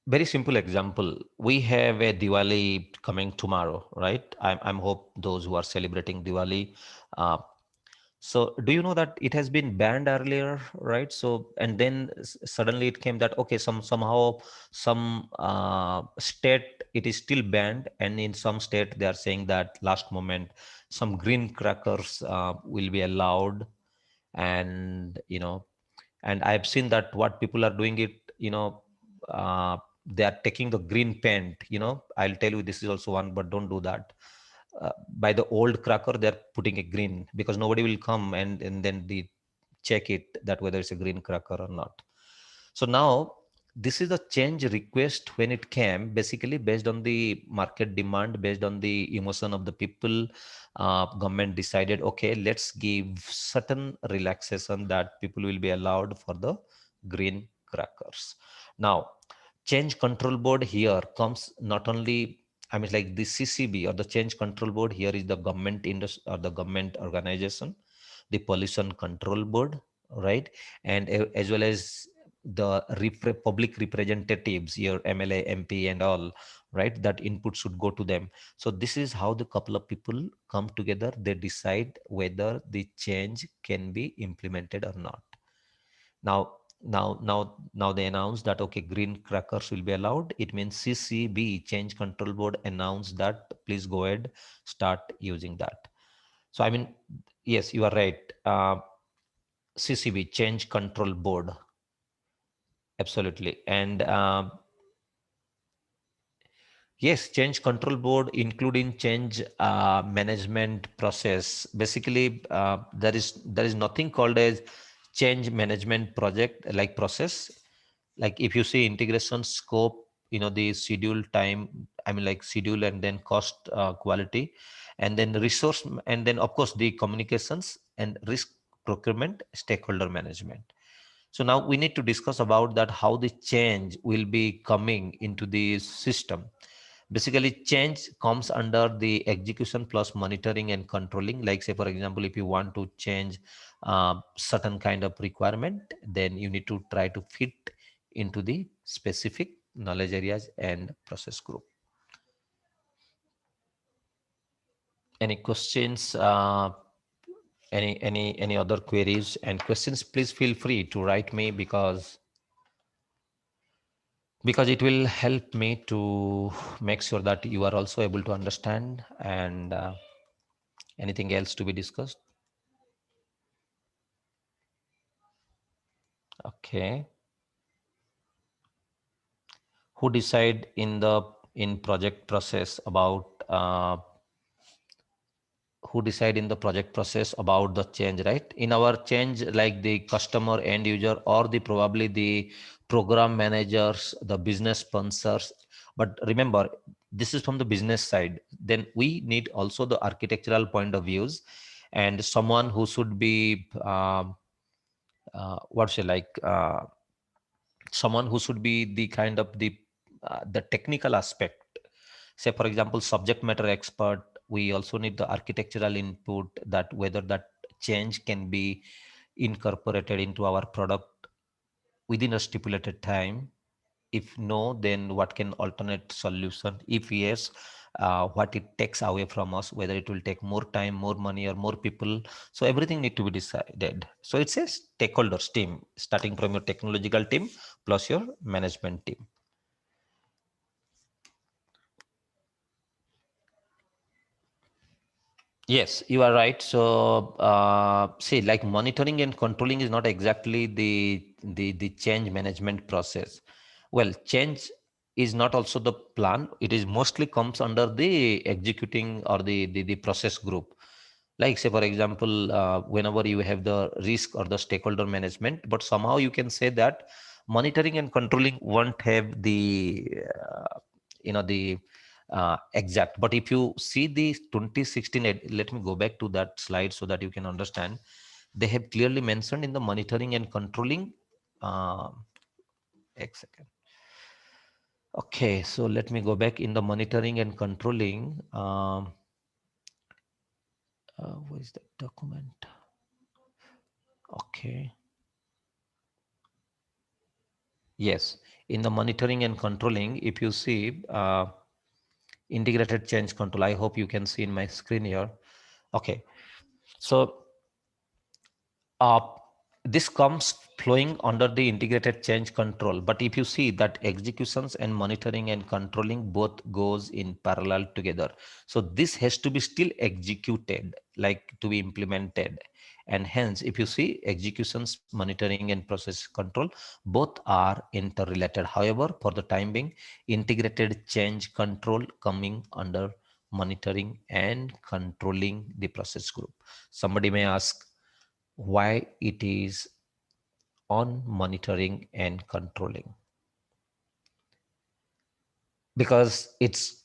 very simple example, we have a Diwali coming tomorrow, right? I'm hope those who are celebrating Diwali, uh, so do you know that it has been banned earlier, right? So and then suddenly it came that okay, somehow some state it is still banned, and in some state they are saying that last moment some green crackers will be allowed, and and I've seen that what people are doing it, they are taking the green paint. I'll tell you this is also one, but don't do that. By the old cracker they're putting a green because nobody will come and then they check it that whether it's a green cracker or not. So now this is a change request when it came basically based on the market demand, based on the emotion of the people. Government decided, okay, let's give certain relaxation that people will be allowed for the green crackers. Now change control board here comes not only, I mean, like the CCB or the change control board here is the government industry or the government organization, the pollution control board, right? And as well as the public representatives, your MLA, MP, and all, right? That input should go to them. So this is how the couple of people come together. They decide whether the change can be implemented or not. Now they announced that okay, green crackers will be allowed. It means CCB, Change Control Board, announced that please go ahead, start using that. So I mean, yes, you are right. CCB, Change Control Board, absolutely. And yes, change control board, including change management process. Basically, there is nothing called as change management project like process. Like if you see integration scope, the schedule time. I mean, like schedule and then cost, quality, and then resource, and then of course the communications and risk procurement, stakeholder management. So now we need to discuss about that how the change will be coming into the system. Basically change comes under the execution plus monitoring and controlling. Like say for example, if you want to change certain kind of requirement, then you need to try to fit into the specific knowledge areas and process group. Any questions, any other queries and questions, please feel free to write me because it will help me to make sure that you are also able to understand. And anything else to be discussed? Okay. Who decide in project process about who decide in the project process about the change, right? In our change, like the customer, end user, or the probably the program managers, the business sponsors. But remember, this is from the business side. Then we need also the architectural point of views. and someone who should be what say like someone who should be the kind of the technical aspect. Say for example, subject matter expert. We also need the architectural input, that whether that change can be incorporated into our product within a stipulated time. If no, then what can alternate solution? If yes, what it takes away from us, whether it will take more time, more money, or more people. So everything need to be decided. So it says stakeholders team, starting from your technological team plus your management team. Yes, you are right. So, see, like monitoring and controlling is not exactly the change management process. Well, change is not also the plan. It is mostly comes under the executing or the process group. Like say, for example, whenever you have the risk or the stakeholder management, but somehow you can say that monitoring and controlling won't have the exact. But if you see the 2016, let me go back to that slide so that you can understand. They have clearly mentioned in the monitoring and controlling. A second. Okay, so let me go back in the monitoring and controlling. Where is that document? Okay. Yes, in the monitoring and controlling, if you see integrated change control, I hope you can see in my screen here. Okay, so uh, this comes flowing under the integrated change control. But if you see that executions and monitoring and controlling both goes in parallel together. So this has to be still executed, like to be implemented. And hence, if you see executions, monitoring and process control, both are interrelated. However, for the time being, integrated change control coming under monitoring and controlling the process group. Somebody may ask, why it is on monitoring and controlling? Because it's,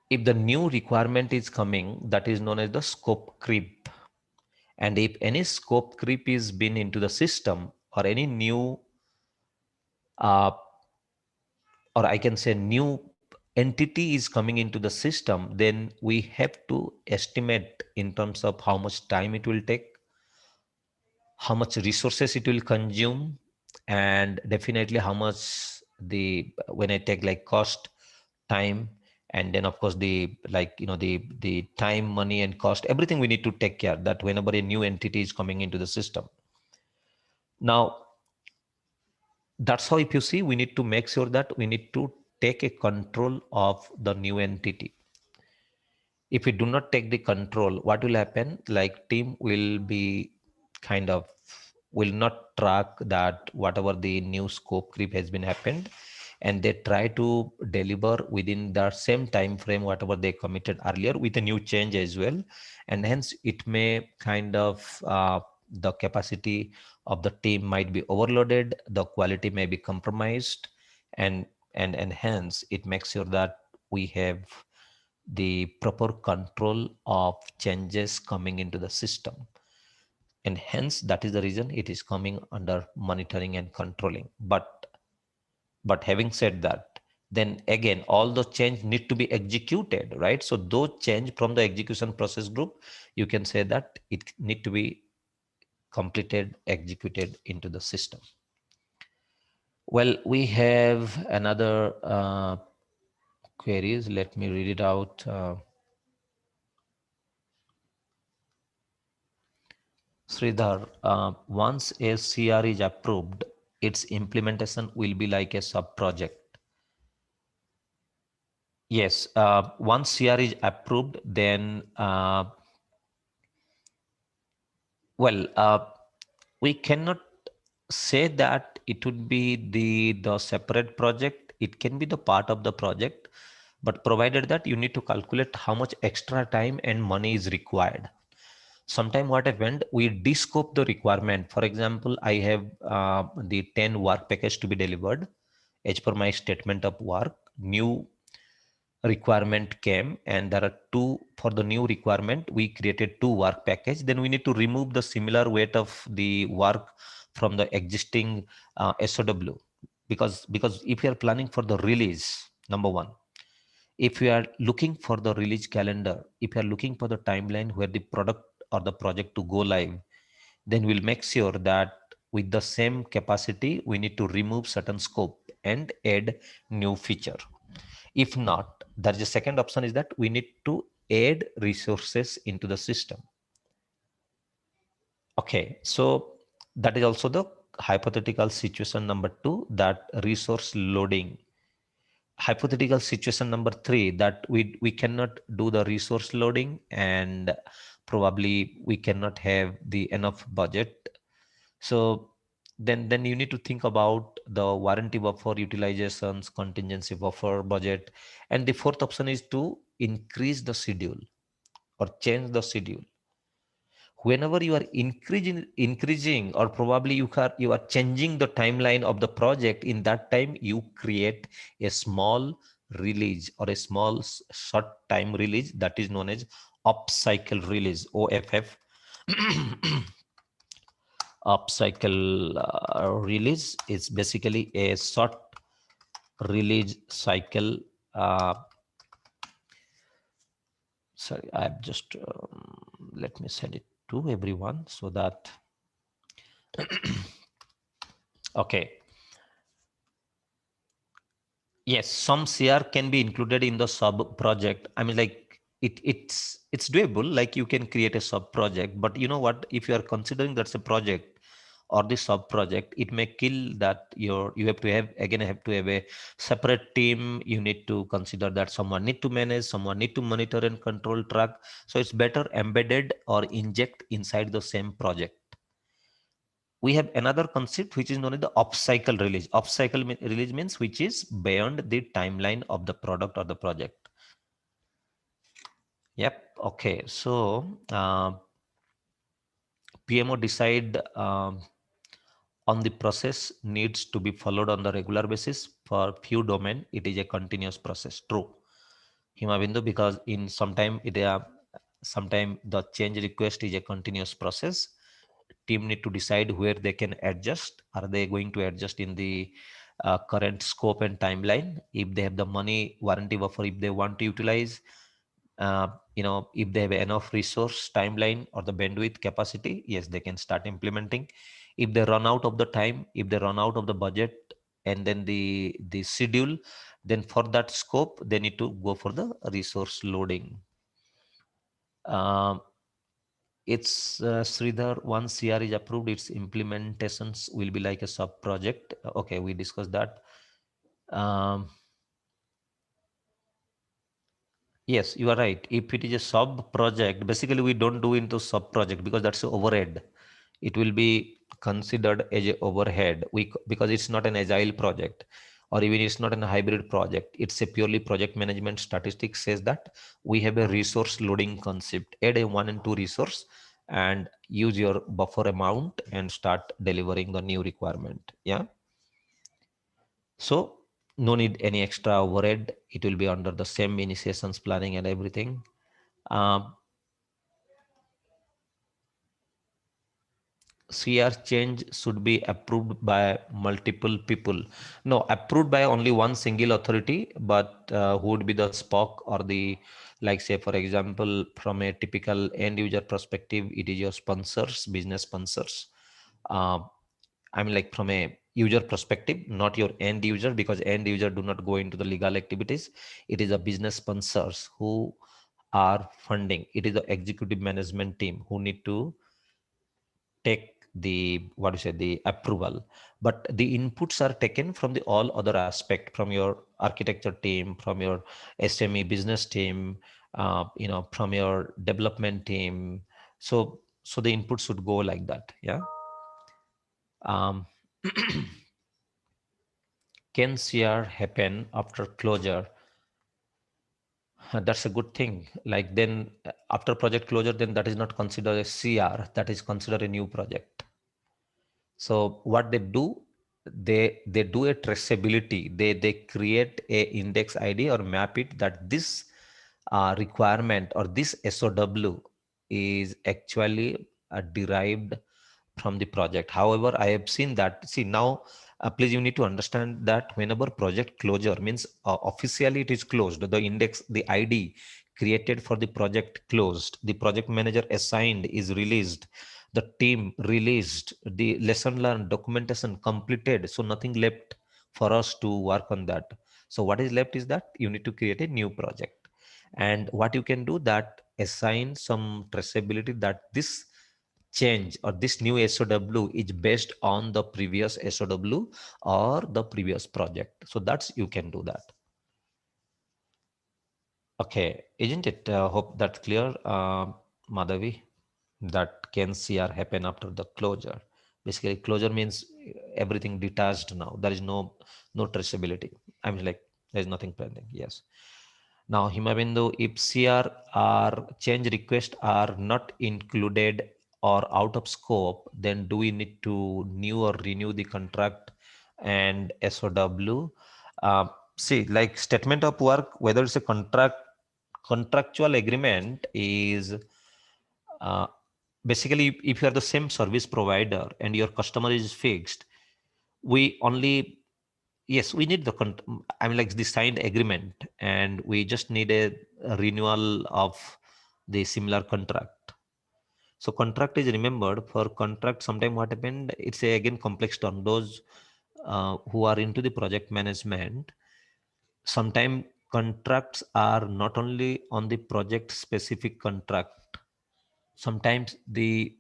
if the new requirement is coming, that is known as the scope creep. And if any scope creep is been into the system, or any new uh, or I can say new entity is coming into the system, then we have to estimate in terms of how much time it will take, how much resources it will consume, and definitely how much the, when I take like cost, time, and then of course the, like the time, money and cost, everything we need to take care that whenever a new entity is coming into the system. Now that's how, if you see, we need to make sure that we need to take a control of the new entity. If we do not take the control, what will happen? Like team will be kind of, will not track that whatever the new scope creep has been happened, and they try to deliver within the same time frame whatever they committed earlier with a new change as well. And hence it may kind of the capacity of the team might be overloaded, the quality may be compromised, and and hence it makes sure that we have the proper control of changes coming into the system. And hence that is the reason it is coming under monitoring and controlling. But having said that, then again all the change need to be executed, right? So those change from the execution process group, you can say that it need to be completed, executed into the system. Well, we have another queries. Let me read it out. Sridhar, once a CR is approved, its implementation will be like a sub-project. Yes, once CR is approved, then, well, we cannot say that it would be the separate project. It can be the part of the project, but provided that you need to calculate how much extra time and money is required. Sometime what happened, we descope the requirement. For example, I have the 10 work package to be delivered as per my statement of work. New requirement came, and there are two for the new requirement. We created two work package. Then we need to remove the similar weight of the work from the existing SOW, because if you are planning for the release, number one, if you are looking for the release calendar, if you are looking for the timeline where the product or the project to go live, then we'll make sure that with the same capacity, we need to remove certain scope and add new feature. If not, there is a second option is that we need to add resources into the system. Okay, so that is also the hypothetical situation number two, that resource loading. Hypothetical situation number three, that we cannot do the resource loading, and probably we cannot have the enough budget. So then you need to think about the warranty buffer, utilizations, contingency buffer, budget. And the fourth option is to increase the schedule or change the schedule. Whenever you are increasing, or probably you are changing the timeline of the project, in that time you create a small release or a small short time release, that is known as upcycle release, OFF. Upcycle release is basically a short release cycle. uh, Sorry, I've just let me send it to everyone so that okay. Yes, some CR can be included in the sub project. I mean, like it's doable. Like you can create a sub project, but you know what? If you are considering that's a project or the sub project, it may kill that you have to have a separate team. You need to consider that someone need to manage, someone need to monitor and control track. So it's better embedded or inject inside the same project. We have another concept which is known as the upcycle release. Release means which is beyond the timeline of the product or the project. Yep. Okay. So PMO decide on the process needs to be followed on the regular basis. For few domain, it is a continuous process. True, Himabindu, because in sometime the change request is a continuous process. Team need to decide where they can adjust. Are they going to adjust in the current scope and timeline? If they have the money, warranty buffer, if they want to utilize, if they have enough resource, timeline, or the bandwidth capacity, yes, they can start implementing. If they run out of the time, if they run out of the budget, and then the schedule, then for that scope, they need to go for the resource loading. It's Sridhar, once CR is approved, its implementations will be like a sub project. Okay, we discussed that. Yes, you are right. If it is a sub project, basically we don't do into sub project because that's overhead. It will be considered as a overhead because it's not an agile project, or even it's not a hybrid project. It's a purely project management. Statistics says that we have a resource loading concept. Add a 1 and 2 resource and use your buffer amount and start delivering the new requirement. Yeah. So no need any extra overhead. It will be under the same initiations planning and everything. Um, CR change should be approved by multiple people. No, approved by only one single authority, but who would be the SPOC or the, like say, for example, from a typical end user perspective, it is your sponsors, business sponsors. Uh, I mean, like from a user perspective, not your end user, because end user do not go into the legal activities. It is a business sponsors who are funding. It is the executive management team who need to take the what you say the approval, but the inputs are taken from the all other aspect, from your architecture team, from your SME business team, from your development team. So the input should go like that. Yeah. um, can CR happen after closure? That's a good thing. Like then after project closure, then that is not considered a CR, that is considered a new project. So what they do, they do a traceability. They create a index ID or map it that this requirement or this SOW is actually derived from the project. However, I have seen that, see now, please you need to understand that whenever project closure means officially it is closed, the index, the ID created for the project closed, the project manager assigned is released, the team released, the lesson learned, documentation completed, so nothing left for us to work on that. So what is left is that you need to create a new project, and what you can do that assign some traceability that this change or this new SOW is based on the previous SOW or the previous project. So that's, you can do that. Okay, isn't it? Hope that's clear, Madhavi, that can CR happen after the closure. Basically, closure means everything detached now. There is no traceability. I mean, like there is nothing pending. Yes. Now, Himabindu, if CR or change requests are not included or out of scope, then do we need to new or renew the contract and SOW? See, like statement of work, whether it's a contractual agreement is uh, basically if you are the same service provider and your customer is fixed, we only, yes, we need the I mean like the signed agreement, and we just need a renewal of the similar contract. So contract is remembered for contract. Sometime what happened, it's a again complex term. Those who are into the project management, sometimes contracts are not only on the project specific contract. Sometimes the,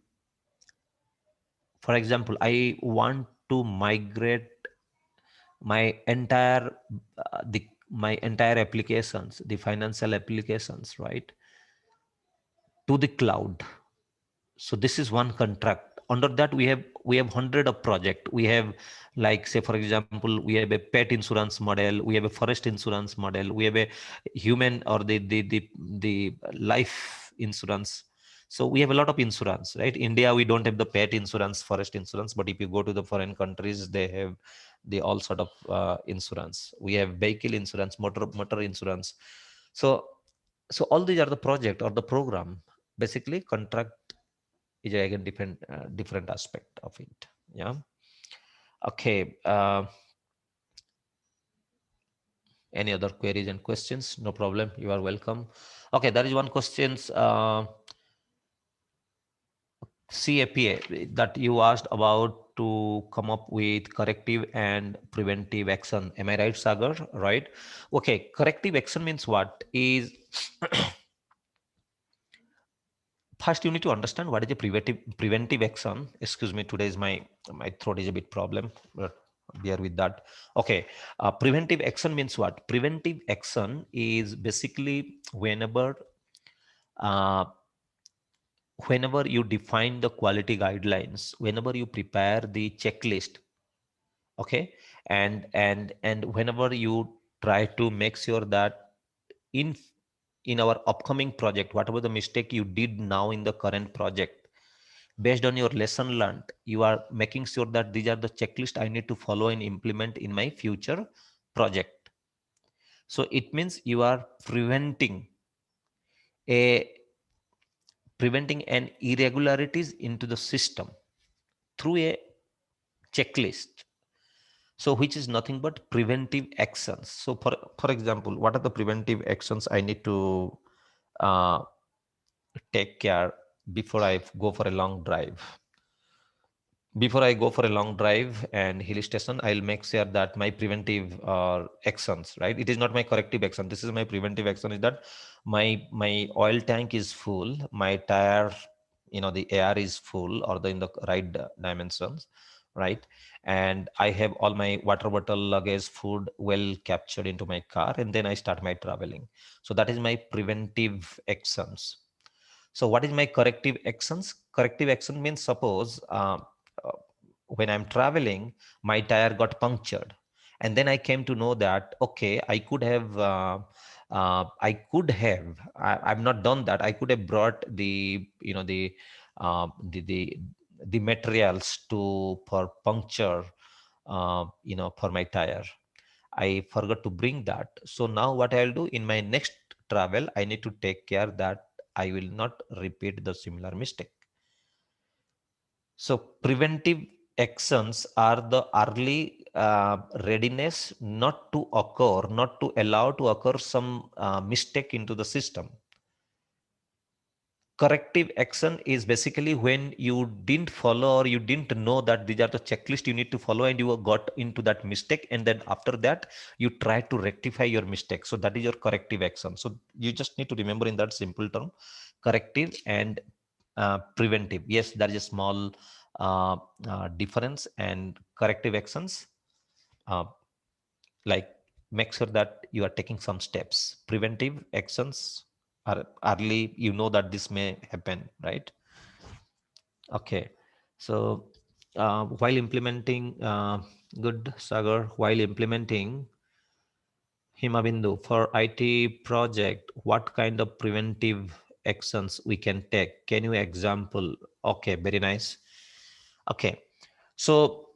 for example, I want to migrate my entire the my entire applications, the financial applications, right, to the cloud. So this is one contract. Under that we have hundred of project. We have, like say for example, we have a pet insurance model, we have a forest insurance model, we have a human or the life insurance. So we have a lot of insurance, right? India, we don't have the pet insurance, forest insurance, but if you go to the foreign countries, they have the all sort of insurance. We have vehicle insurance, motor insurance. So so all these are the project or the program. Basically contract is again different aspect of it. Yeah. Okay. Any other queries and questions? No problem, you are welcome. Okay, there is one questions, CAPA, that you asked about to come up with corrective and preventive action. Am I right, Sagar? Right. Okay, corrective action means what is first you need to understand what is a preventive action. Excuse me, today is my throat is a bit problem, but bear with that. Okay, preventive action means what? Preventive action is basically uh, whenever you define the quality guidelines, whenever you prepare the checklist, okay, and whenever you try to make sure that in in our upcoming project, whatever the mistake you did now in the current project, based on your lesson learned, you are making sure that these are the checklist I need to follow and implement in my future project. So it means you are a preventing an irregularities into the system through a checklist. So which is nothing but preventive actions. So for example, what are the preventive actions I need to uh, take care before I go for a long drive? Before I go for a long drive and hill station, I'll make sure that my preventive actions, right? It is not my corrective action. This is my preventive action, is that my oil tank is full, my tire, the air is full or the in the right dimensions, right? And I have all my water bottle, luggage, food well captured into my car, and then I start my traveling. So that is my preventive actions. So what is my corrective actions? Corrective action means suppose uh, when I'm traveling, my tire got punctured. And then I came to know that, okay, I've not done that. I could have brought uh, the, the, the materials to for puncture for my tire. I forgot to bring that. So now what I'll do in my next travel, I need to take care that I will not repeat the similar mistake. So preventive actions are the early readiness not to occur, not to allow to occur some mistake into the system. Corrective action is basically when you didn't follow or you didn't know that these are the checklist you need to follow and you got into that mistake, and then after that you try to rectify your mistake. So that is your corrective action. So you just need to remember in that simple term, corrective and preventive. Yes, there is a small difference, and corrective actions uh, like make sure that you are taking some steps. Preventive actions are early, you know that this may happen, right? Okay. So while implementing good Sagar, while implementing Himabindu for IT project, what kind of preventive actions we can take? Can you example? Okay, very nice. Okay. So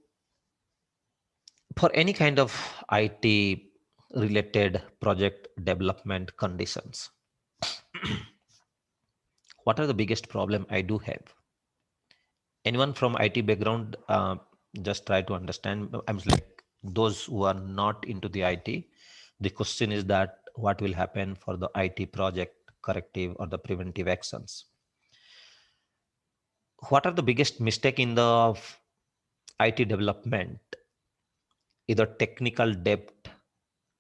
for any kind of IT related project development conditions, what are the biggest problem I do have? Anyone from IT background, just try to understand. I'm like those who are not into the IT. The question is that what will happen for the IT project corrective or the preventive actions? What are the biggest mistake in the IT development? Either technical debt.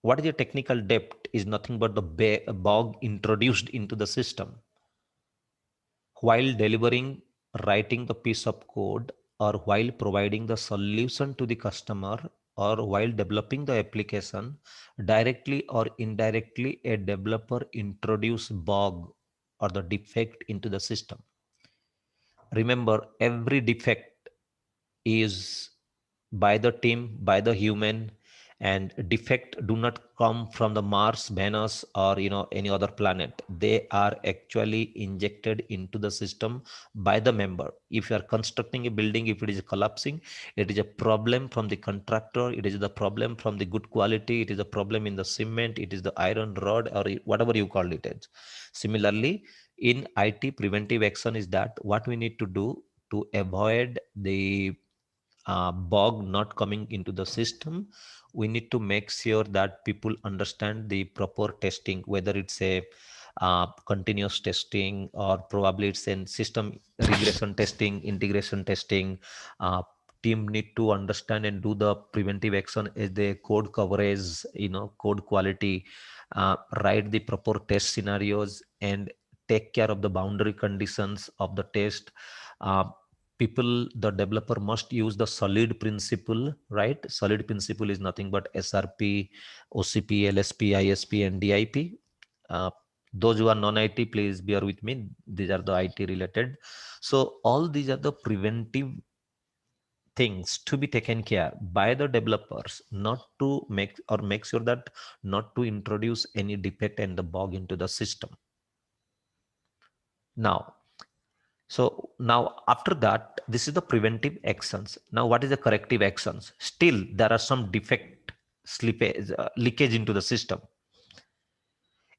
What is a technical debt? Is nothing but the bug introduced into the system while delivering, writing the piece of code, or while providing the solution to the customer, or while developing the application. Directly or indirectly, a developer introduce bug or the defect into the system. Remember, every defect is by the team, by the human, and defect do not come from the Mars, Venus, or any other planet. They are actually injected into the system by the member. If you are constructing a building, if it is collapsing, it is a problem from the contractor, it is the problem from the good quality, it is a problem in the cement, it is the iron rod, or whatever you call it as. Similarly, in IT, preventive action is that what we need to do to avoid the bug not coming into the system. We need to make sure that people understand the proper testing, whether it's a continuous testing or probably it's a system regression testing, integration testing. uh, Team need to understand and do the preventive action as the code coverage, code quality, write the proper test scenarios and take care of the boundary conditions of the test. uh, People, the developer must use the solid principle, right? Solid principle is nothing but SRP, OCP, LSP, ISP, and DIP. uh, those who are non-IT, please bear with me, these are the IT related. So all these are the preventive things to be taken care by the developers, not to make sure that not to introduce any defect and the bug into the system. Now, so now after that, this is the preventive actions. Now, what is the corrective actions? Still, there are some defect slippage, leakage into the system.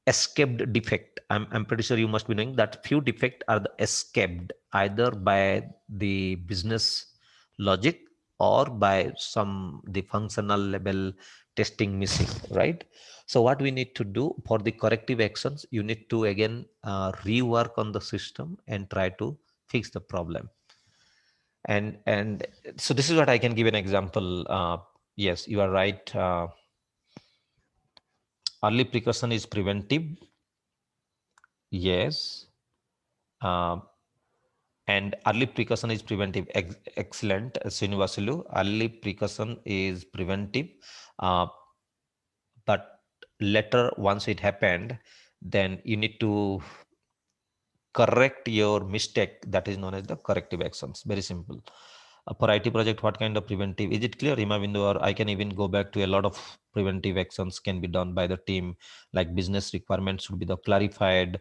Escaped defect. I'm pretty sure you must be knowing that few defect are the escaped either by the business logic or by some the functional level testing missing, right? So what we need to do for the corrective actions, you need to again rework on the system and try to fix the problem. And so this is what I can give an example. Yes, you are right. Early precaution is preventive. Yes. Uh, and early precaution is preventive. Excellent, Srinivasulu. Early precaution is preventive. Uh, but later, once it happened, then you need to correct your mistake. That is known as the corrective actions. Very simple. For IT project, what kind of preventive? Is it clear, Himabindu? Or I can even go back to a lot of preventive actions can be done by the team, like business requirements should be the clarified,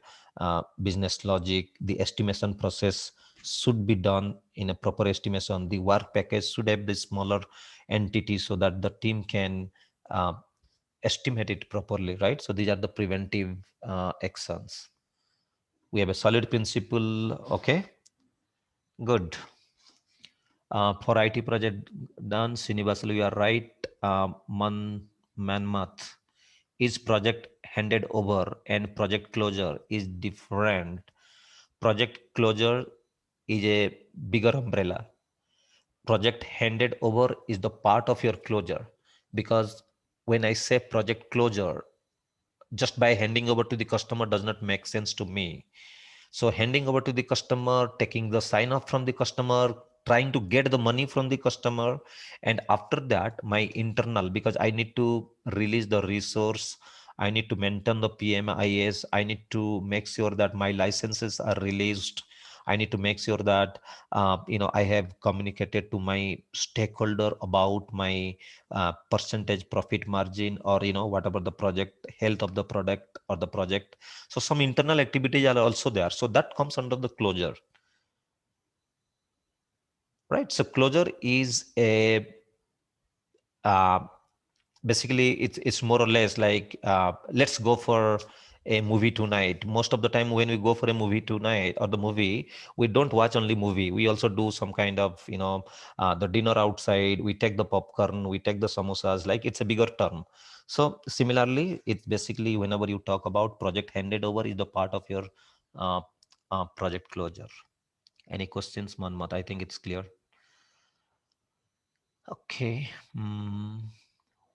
business logic, the estimation process should be done in a proper estimation. The work package should have the smaller entity so that the team can uh, estimate it properly, right? So these are the preventive actions. We have a solid principle. Okay, good. For IT project done, Srinivasulu, you are right. Manmath is project handed over and project closure is different. Project closure is a bigger umbrella. Project handed over is the part of your closure, because when I say project closure, just by handing over to the customer does not make sense to me. So handing over to the customer, taking the sign off from the customer, trying to get the money from the customer, and after that my internal, because I need to release the resource, I need to maintain the PMIS, I need to make sure that my licenses are released, I need to make sure that I have communicated to my stakeholder about my percentage profit margin, or whatever the project health of the product or the project. So some internal activities are also there, so that comes under the closure, right? So closure is a uh, basically it's more or less like, let's go for a movie tonight. Most of the time when we go for a movie tonight or the movie, we don't watch only movie, we also do some kind of the dinner outside, we take the popcorn, we take the samosas, like it's a bigger term. So similarly, it's basically whenever you talk about project handed over is the part of your uh, project closure. Any questions, Manmat? I think it's clear. Okay.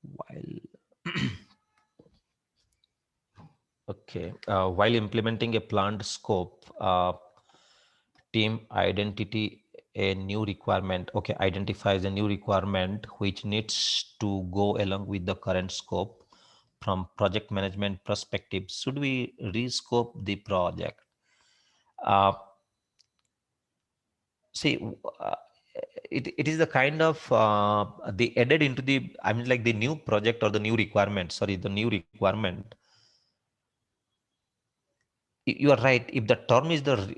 While Okay. While implementing a planned scope, team identity a new requirement. Okay, identifies a new requirement which needs to go along with the current scope. From project management perspective, should we rescope the project? Uh, see, it is the kind of the added into the, I mean, like the new project or the new requirement. Sorry, the new requirement. You are right. If the term is the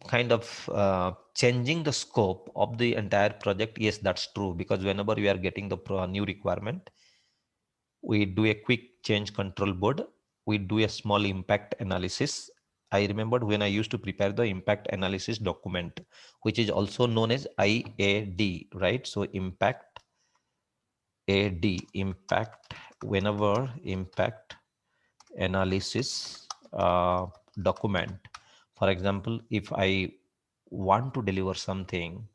kind of changing the scope of the entire project, yes, that's true. Because whenever we are getting the new requirement, we do a quick change control board. We do a small impact analysis. I remembered when I used to prepare the impact analysis document, which is also known as IAD, right? So impact AD, impact, whenever impact analysis document. For example, if I want to deliver something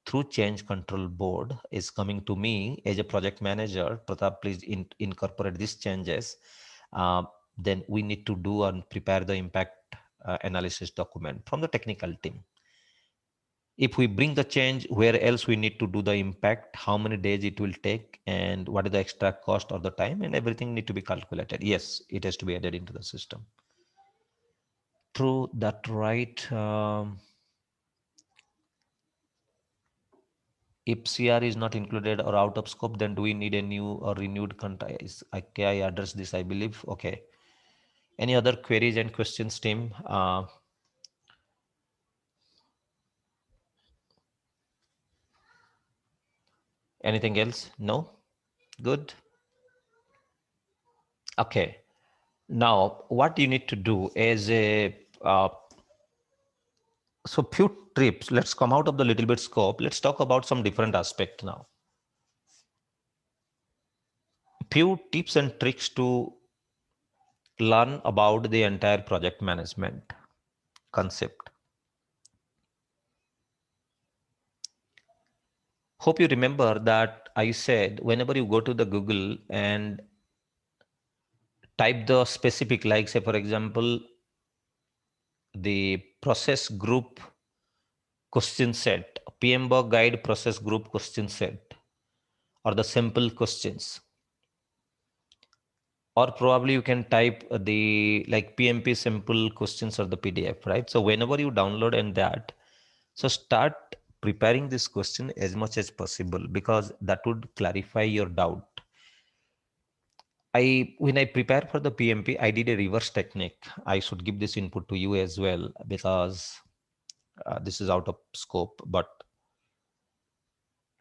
through change control board is coming to me as a project manager, Pratap, please incorporate these changes. Uh, then we need to do and prepare the impact analysis document from the technical team. If we bring the change, where else we need to do the impact, how many days it will take, and what is the extra cost or the time, and everything need to be calculated. Yes, it has to be added into the system. True, that right. If CR is not included or out of scope, then do we need a new or renewed contract? Okay, I address this, I believe. Okay. Any other queries and questions, team? Anything else? No? Good. Okay. Now, what you need to do is so few trips. Let's come out of the little bit scope. Let's talk about some different aspect now. Few tips and tricks to learn about the entire project management concept. Hope you remember that I said whenever you go to the Google and type the specific, like say for example, the process group question set, PMBOK guide process group question set, or the simple questions, or probably you can type the like PMP simple questions or the PDF, right? So whenever you download and that, so start preparing this question as much as possible, because that would clarify your doubt. When I prepare for the PMP, I did a reverse technique. I should give this input to you as well, because This is out of scope, but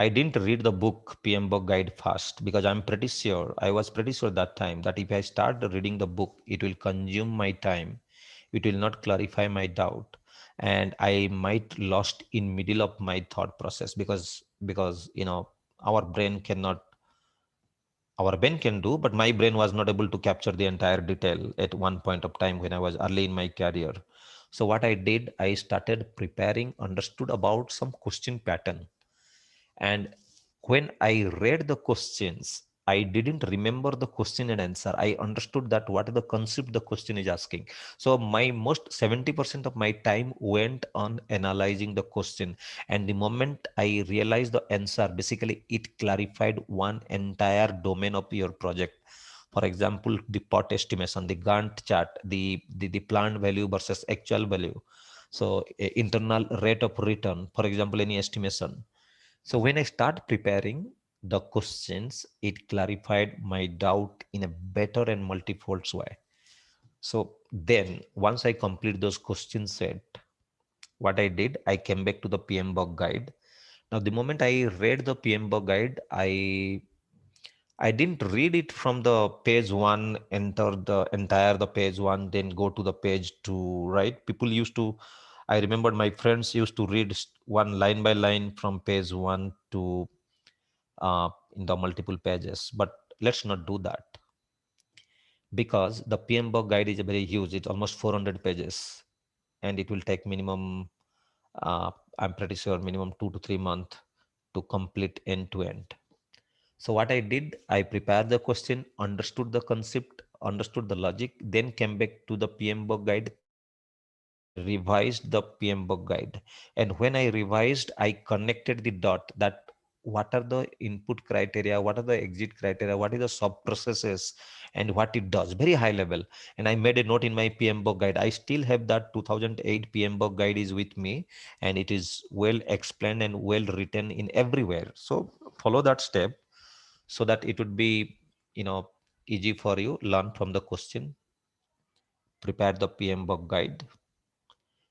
I didn't read the book PMBOK guide fast because I was pretty sure that time that if I start reading the book, it will consume my time. It will not clarify my doubt. And I might lost in middle of my thought process because our brain cannot our brain can do, but my brain was not able to capture the entire detail at one point of time when I was early in my career. So what I did, I started preparing, understood about some question pattern, and when I read the questions, I didn't remember the question and answer. I understood that what is the concept the question is asking. So my most 70% of my time went on analyzing the question. And the moment I realized the answer, basically it clarified one entire domain of your project. For example, the pot estimation, the Gantt chart, the planned value versus actual value. So internal rate of return, for example, any estimation. So when I start preparing the questions, it clarified my doubt in a better and multifold way. So then once I complete those question set, what I did, I came back to the PMBOK guide. Now, the moment I read the PMBOK guide, I didn't read it from the page one, enter the entire the page one, then go to the page two, right? People used to, I remember my friends used to read one line by line from page one to in the multiple pages. But let's not do that because the PMBOK guide is a very huge. It's almost 400 pages, and it will take minimum, I'm pretty sure, minimum 2 to 3 months to complete end to end. So what I did, I prepared the question, understood the concept, understood the logic, then came back to the PMBOK guide. Then I revised the PMBOK guide. And when I revised, I connected the dot that what are the input criteria, what are the exit criteria, what is the sub processes, and what it does, very high level. And I made a note in my PMBOK guide. I still have that 2008 PMBOK guide is with me, and it is well explained and well written in everywhere. So follow that step so that it would be easy for you. Learn from the question, prepare the PMBOK guide,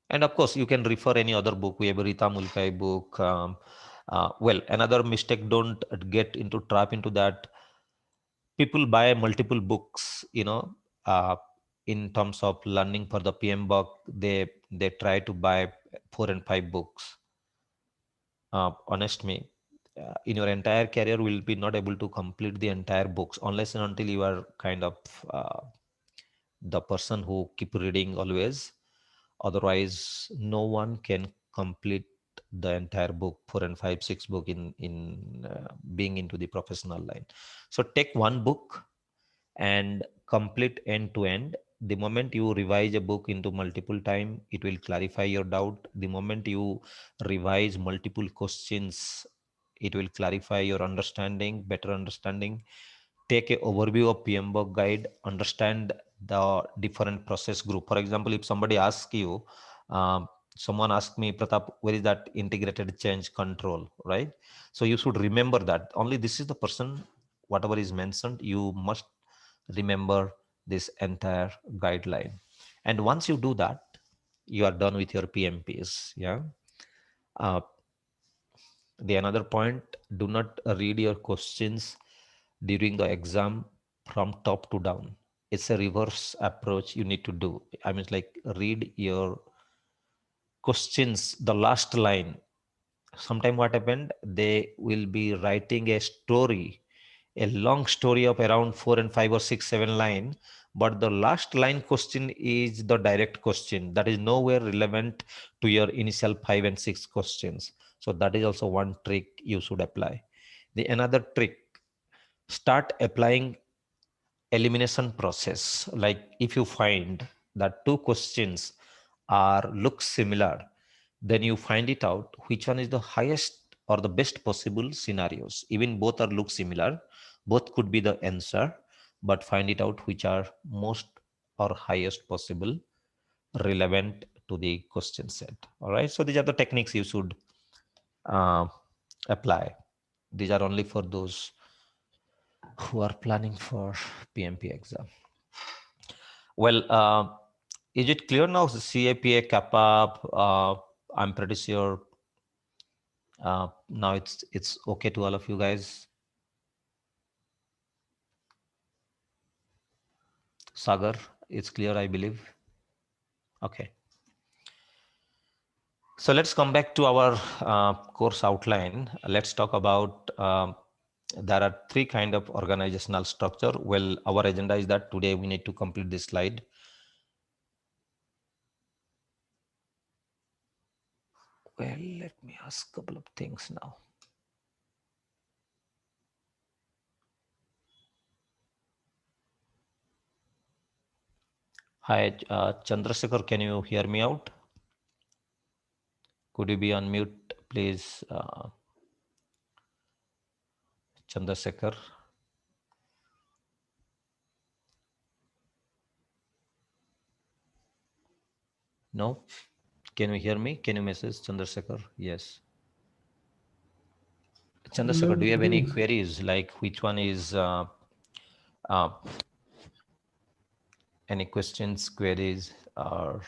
and of course you can refer any other book. We have a Rita Mulkai book. Well, another mistake, don't get into trap into that. People buy multiple books, uh, in terms of learning for the PMBOK. They try to buy 4 and 5 books. Honest me, in your entire career will be not able to complete the entire books unless and until you are kind of uh, the person who keep reading always. Otherwise no one can complete the entire book, 4 and 5 6 book in being into the professional line. So take one book and complete end to end. The moment you revise a book into multiple time, it will clarify your doubt. The moment you revise multiple questions, it will clarify your understanding, better understanding. Take a overview of PMBOK guide, understand the different process group. For example, if somebody asks you, um, someone asked me, Pratap, where is that integrated change control, right? So you should remember that only this is the person, whatever is mentioned, you must remember this entire guideline. And once you do that, you are done with your PMPs. Yeah. Uh, the another point, do not read your questions during the exam from top to down. It's a reverse approach you need to do. I mean, like read your questions, the last line. Sometime what happened, they will be writing a story, a long story of around 4 and 5 or 6 7 line, but the last line question is the direct question that is nowhere relevant to your initial 5 and 6 questions. So that is also one trick you should apply. The another trick, start applying elimination process. Like if you find that two questions are look similar, then you find it out which one is the highest or the best possible scenarios. Even both are look similar, both could be the answer, but find it out which are most or highest possible relevant to the question set. All right, so these are the techniques you should uh, apply. These are only for those who are planning for PMP exam. Well, is it clear now? The CAPA, Kappa, I'm pretty sure now it's okay to all of you guys. Sagar, it's clear, I believe. Okay. So let's come back to our course outline. Let's talk about there are three kind of organizational structure. Well, our agenda is that today we need to complete this slide. Well, let me ask a couple of things now. Hi, Chandrasekhar, can you hear me out? Could you be on mute, please, Chandrasekhar? No? Can you hear me? Can you message Chandrasekhar? Yes. Chandrasekhar, do you have any queries? Like which one is uh, any questions, queries, or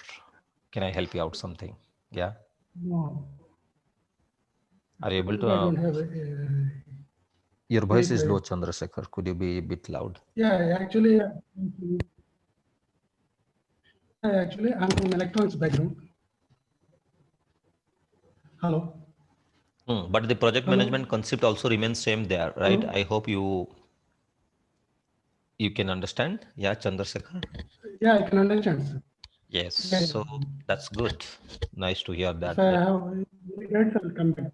can I help you out something? Yeah. No, Are you able to? I don't have Your any voice is low, queries. Chandrasekhar. Could you be a bit loud? Yeah, actually, I'm from electronics background. Hello. But the project Hello. management concept also remains same there, right? Hello. I hope you can understand. Yeah, Chandrasekhar. Yeah, I can understand, sir. Yes. Yeah. So that's good. Nice to hear If that. I have any queries, I'll come back.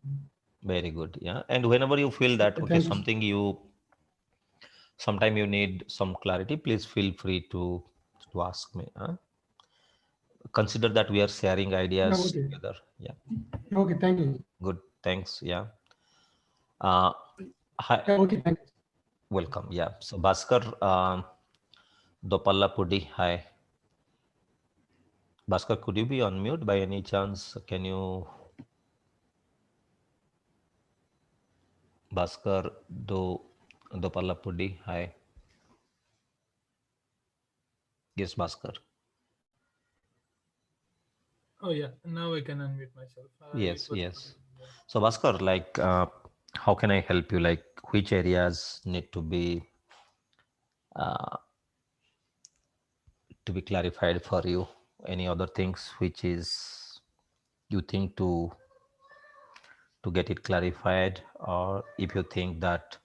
Very good. Yeah. And whenever you feel that Okay, okay, thank you, sir. something you sometime you need some clarity, please feel free to ask me. Huh? Consider that we are sharing Yeah, ideas okay. together. Yeah. Okay, thank you. Good. Thanks. Yeah. Uh, hi. Yeah, okay, thank you. Welcome. Yeah. So Bhaskar Dopalla Pudi. Hi. Bhaskar, could you be on mute by any chance? Can you, Bhaskar Dopalla Pudi? Hi. Yes, Bhaskar. Oh yeah, now I can unmute myself. It Yes, was yes. So Bhaskar, like, how can I help you? Like, which areas need uh, to be clarified for you? Any other things which is you think to get it clarified, or if you think that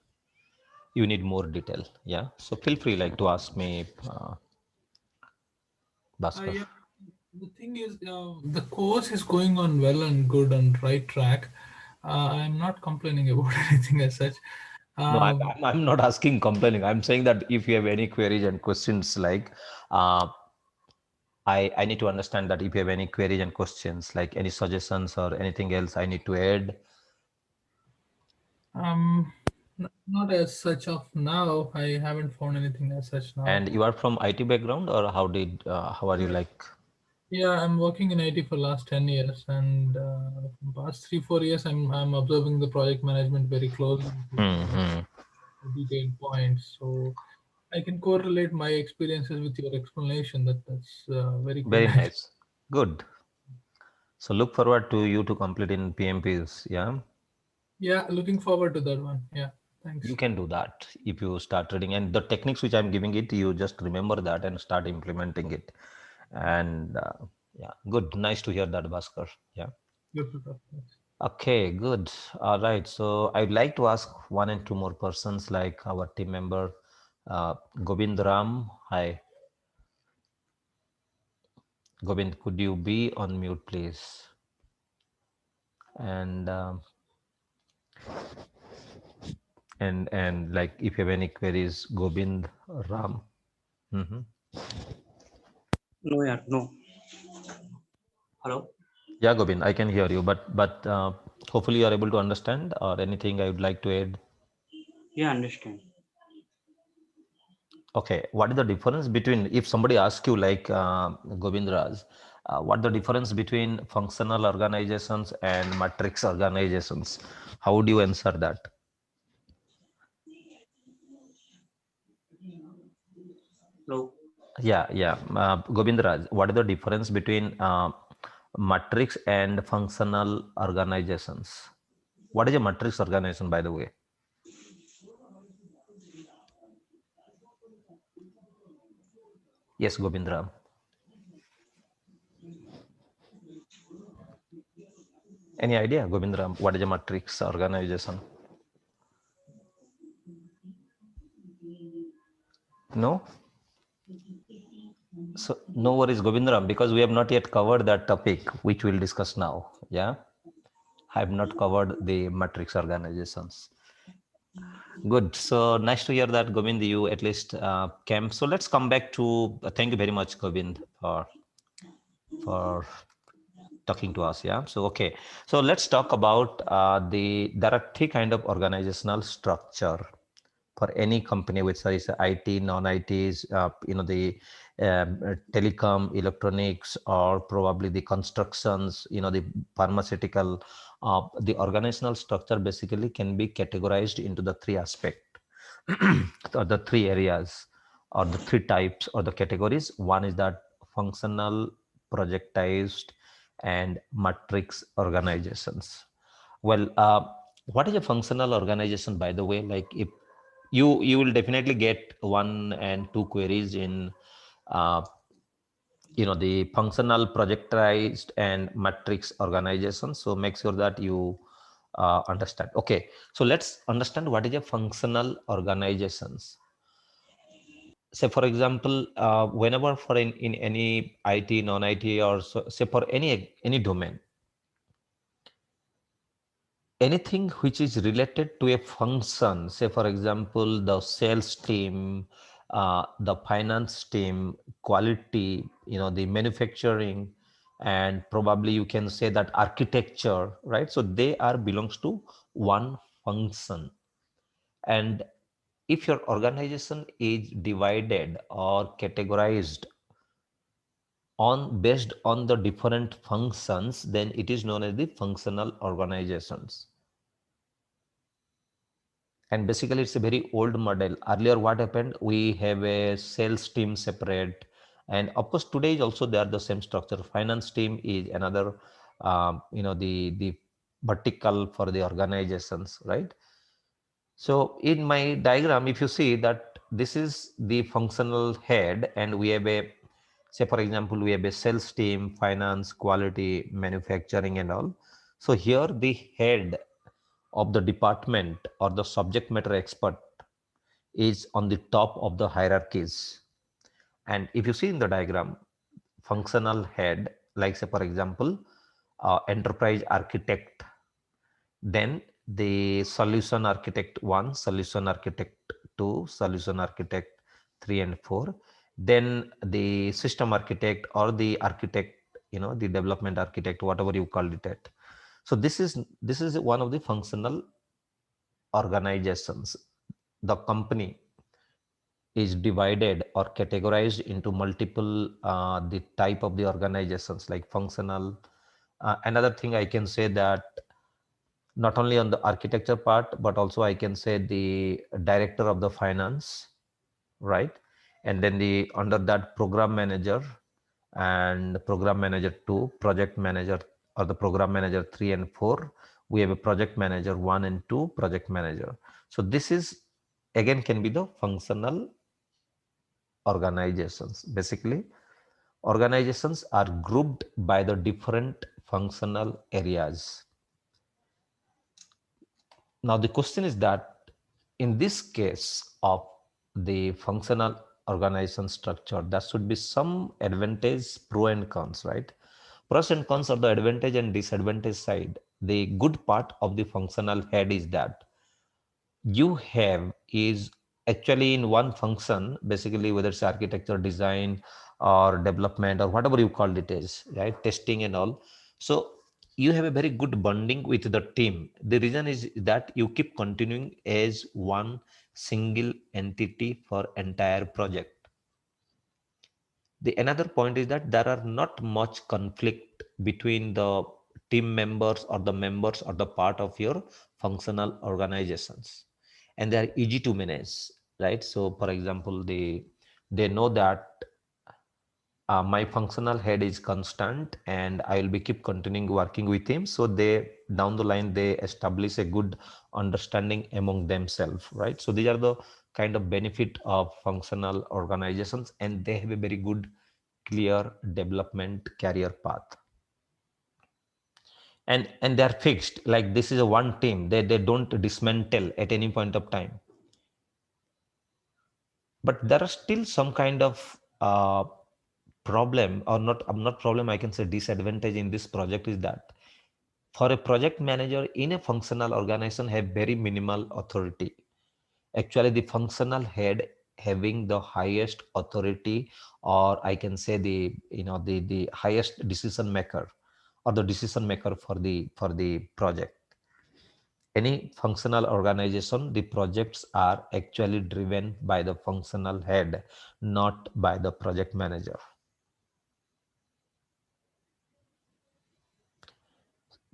you need more detail, yeah. So feel free, like, to ask me, Bhaskar. yeah. The thing is, the course is going on well and good and right track. I'm not complaining about anything as such. No, Um, I'm not asking complaining. I'm saying that if you have any queries and questions, like, uh, I need to understand that if you have any queries and questions, like any suggestions or anything else I need to add. um, Not as such of now. I haven't found anything as such now. And you are from IT background, or how are you Yeah, like? yeah. I'm working in IT for last 10 years, and past 3 4 years, I'm observing the project management very closely, Hmm. detailed points. So I can correlate my experiences with your explanation. That's very good. Very nice. Good. So look forward to you to complete in PMPs. Yeah. Yeah, looking forward to that one. Yeah, You thanks. can do that if you start reading, and the techniques which I'm giving it, you just remember that and start implementing it. And yeah, good. Nice to hear that, Bhaskar. Yeah. Good to talk. Thanks. Okay, good. All right. So I'd like to ask one and two more persons, like our team member, Govind Ram. Hi, Govind. Could you be on mute, please? And and like if you have any queries, Govind Ram. Hmm. No, yeah, no. Hello? Yeah, Govind, I can hear you, but hopefully you are able to understand, or anything I would like to add. Yeah, understand. Okay, what is the difference between, if somebody asks you, like, Govind Raj, what the difference between functional organizations and matrix organizations? How would you answer that? Hello? Yeah, yeah. Govind Raj, what is the difference between matrix and functional organizations. What is a matrix organization, by the way? Yes, Govindram. Any idea, Govindram, what is a matrix organization? No? So no worries, Govindram, because we have not yet covered that topic, which we'll discuss now. Yeah, I have not covered the matrix organizations. Good. So nice to hear that, Govind, you at least came. So let's come back to. Thank you very much, Govind, for talking to us. Yeah. So okay. So let's talk about there are three kind of organizational structure for any company, which is IT, non-ITs, the telecom, electronics, or probably the constructions, the pharmaceutical. The organizational structure basically can be categorized into the three aspects or the three areas or the three types or the categories. One is that functional, projectized, and matrix organizations. Well, what is a functional organization, by the way? Like, if you will definitely get one and two queries in uh, the functional, projectized, and matrix organization. So make sure that you understand. Okay, so let's understand what is a functional organizations. Say for example, whenever for in any IT, non-IT, or so, say for any domain, anything which is related to a function, say for example, the sales team, the finance team, quality, the manufacturing, and probably you can say that architecture, right? So they are belongs to one function. And if your organization is divided or categorized on based on the different functions, then it is known as the functional organizations. And basically it's a very old model. Earlier what happened, we have a sales team separate, and of course today is also they are the same structure. Finance team is another the vertical for the organizations, right? So in my diagram, if you see that this is the functional head, and we have a, say for example, we have a sales team, finance, quality, manufacturing, and all. So here the head of the department or the subject matter expert is on the top of the hierarchies. And if you see in the diagram, functional head, like say for example, enterprise architect, then the solution architect 1, solution architect 2, solution architect 3 and 4, then the system architect or the architect, the development architect, whatever you call it at. So this is one of the functional organizations. The company is divided or categorized into multiple the type of the organizations like functional. Another thing I can say that not only on the architecture part, but also I can say the director of the finance, right? And then the under that program manager and program manager 2, project manager or the program manager 3 and 4. We have a project manager 1 and 2, project manager. So this is again can be the functional organizations. Basically, organizations are grouped by the different functional areas. Now the question is that in this case of the functional organization structure, there should be some advantage, pro and cons, right? Pros and cons are the advantage and disadvantage side. The good part of the functional head is that you have is actually in one function, basically whether it's architecture, design, or development, or whatever you call it is, right? Testing and all. So you have a very good bonding with the team. The reason is that you keep continuing as one single entity for entire project. The another point is that there are not much conflict between the team members or the members or the part of your functional organizations, and they are easy to manage, right? So for example, they know that my functional head is constant and I will be keep continuing working with him. So they down the line, they establish a good understanding among themselves, right? So these are the kind of benefit of functional organizations, and they have a very good, clear development career path. And they're fixed, like this is a one team. They don't dismantle at any point of time. But there are still some kind of problem, or not problem, I can say disadvantage in this project is that for a project manager in a functional organization have very minimal authority. Actually, the functional head having the highest authority, or I can say the highest decision maker, or the decision maker for the project. Any functional organization, the projects are actually driven by the functional head, not by the project manager.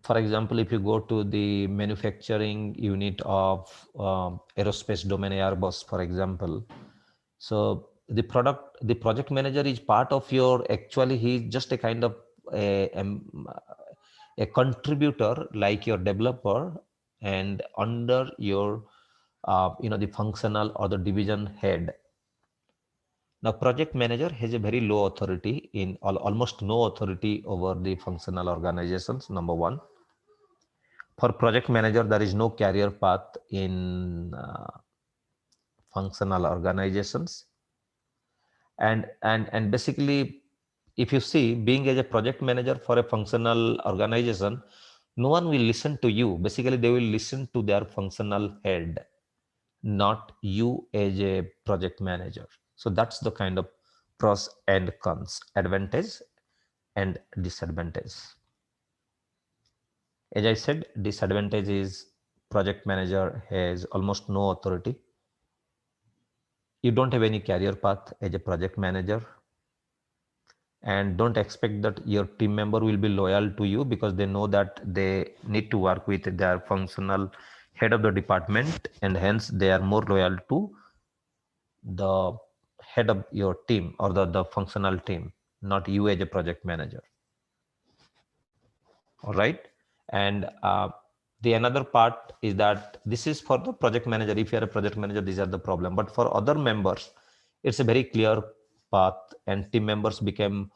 For example, if you go to the manufacturing unit of aerospace domain, Airbus, for example, so the project manager is part of your, actually he's just a kind of a contributor like your developer, and under your the functional or the division head. Now project manager has a very low authority, in almost no authority over the functional organizations, number one. For project manager, there is no career path in functional organizations. And basically, if you see, being as a project manager for a functional organization, no one will listen to you. Basically, they will listen to their functional head, not you as a project manager. So that's the kind of pros and cons, advantage and disadvantage. As I said, disadvantage is project manager has almost no authority. You don't have any career path as a project manager, and don't expect that your team member will be loyal to you, because they know that they need to work with their functional head of the department, and hence they are more loyal to the head of your team, or the functional team, not you as a project manager. All right. And the another part is that this is for the project manager. If you are a project manager, these are the problem. But for other members, it's a very clear path, and team members become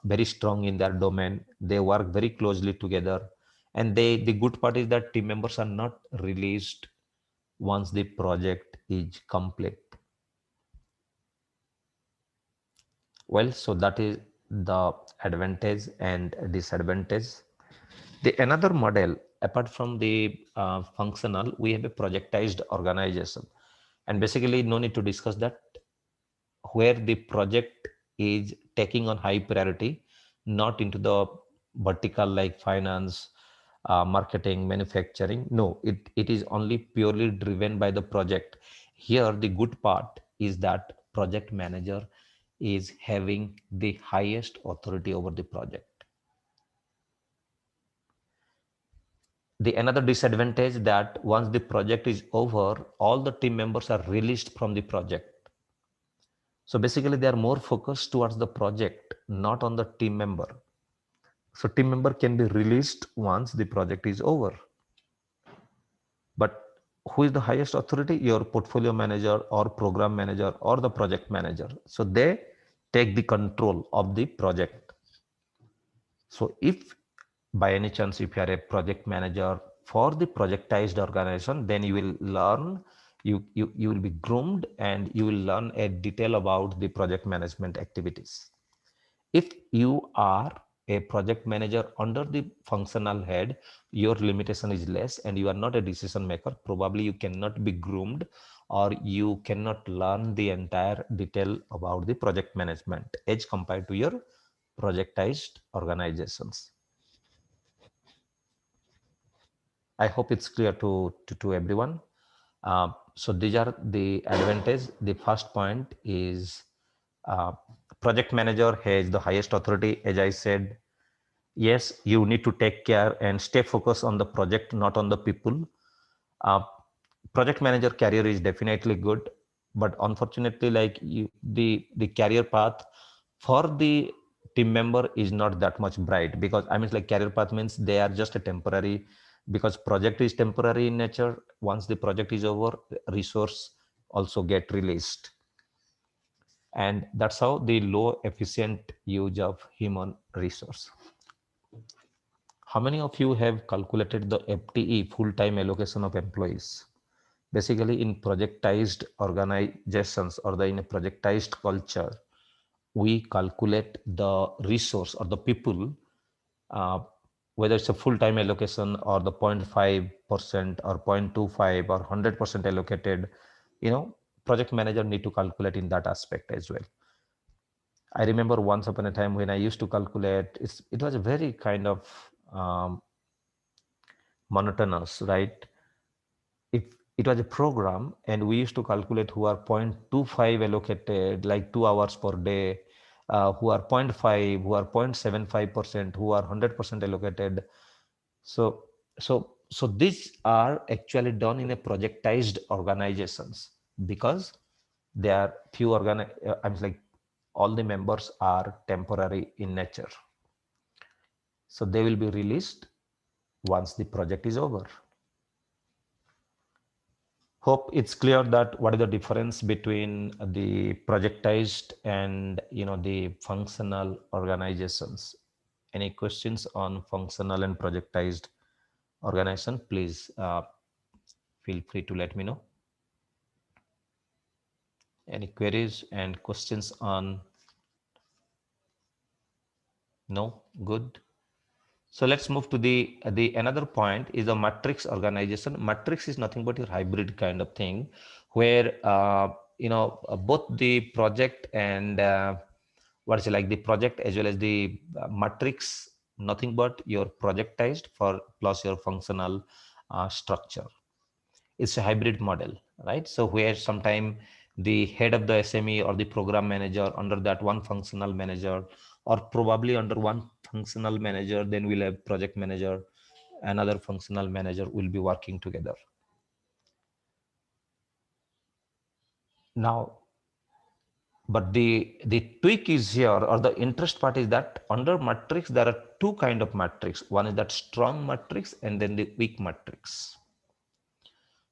very strong in their domain. They work very closely together, and the good part is that team members are not released once the project is complete. Well, so that is the advantage and disadvantage. The another model, apart from the functional, we have a projectized organization, and basically no need to discuss that, where the project is taking on high priority, not into the vertical like finance, marketing, manufacturing. No, it is only purely driven by the project. Here, the good part is that project manager is having the highest authority over the project. The another disadvantage that once the project is over, all the team members are released from the project. So basically they are more focused towards the project, not on the team member. So team member can be released once the project is over. But who is the highest authority? Your portfolio manager or program manager or the project manager. So they take the control of the project. So if by any chance, if you are a project manager for the projectized organization, then you will learn, you will be groomed, and you will learn a detail about the project management activities. If you are a project manager under the functional head, your limitation is less and you are not a decision maker. Probably you cannot be groomed, or you cannot learn the entire detail about the project management as compared to your projectized organizations. I hope it's clear to everyone. So these are the advantages. The first point is project manager has the highest authority. As I said, yes, you need to take care and stay focused on the project, not on the people. Project manager career is definitely good, but unfortunately, like the career path for the team member is not that much bright, because I mean, like career path means they are just a temporary, because project is temporary in nature. Once the project is over, resource also get released. And that's how the low efficient use of human resource. How many of you have calculated the FTE, full-time allocation of employees? Basically, in projectized organizations or in a projectized culture, we calculate the resource or the people, whether it's a full-time allocation or the 0.5% or 0.25 or 100% allocated, project manager need to calculate in that aspect as well. I remember once upon a time when I used to calculate, it was a very kind of monotonous, right? If it was a program and we used to calculate who are 0.25 allocated, like 2 hours per day, who are 0.5, who are 0.75%, who are 100% allocated. So these are actually done in a projectized organizations, because they are few I'm like all the members are temporary in nature. So they will be released once the project is over. Hope it's clear that what is the difference between the projectized and the functional organizations. Any questions on functional and projectized organization? Please feel free to let me know. Any queries and questions on? No? Good. So let's move to the another point is the matrix organization. Matrix is nothing but your hybrid kind of thing, where both the project and what is it, like the project as well as the matrix, nothing but your projectized for plus your functional structure. It's a hybrid model, right? So where sometime the head of the SME or the program manager under that one functional manager, or probably under one functional manager, then we'll have project manager, another functional manager will be working together. Now, but the tweak is here, or the interest part is that under matrix, there are two kind of matrix. One is that strong matrix and then the weak matrix.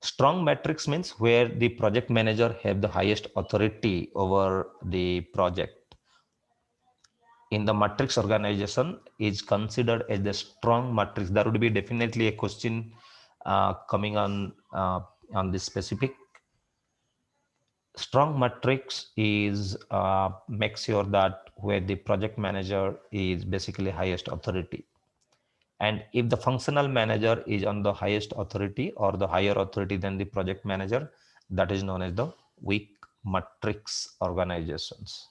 Strong matrix means where the project manager have the highest authority over the project. In the matrix organization is considered as the strong matrix. There would be definitely a question coming on this specific. Strong matrix is make sure that where the project manager is basically highest authority. And if the functional manager is on the highest authority or the higher authority than the project manager, that is known as the weak matrix organizations.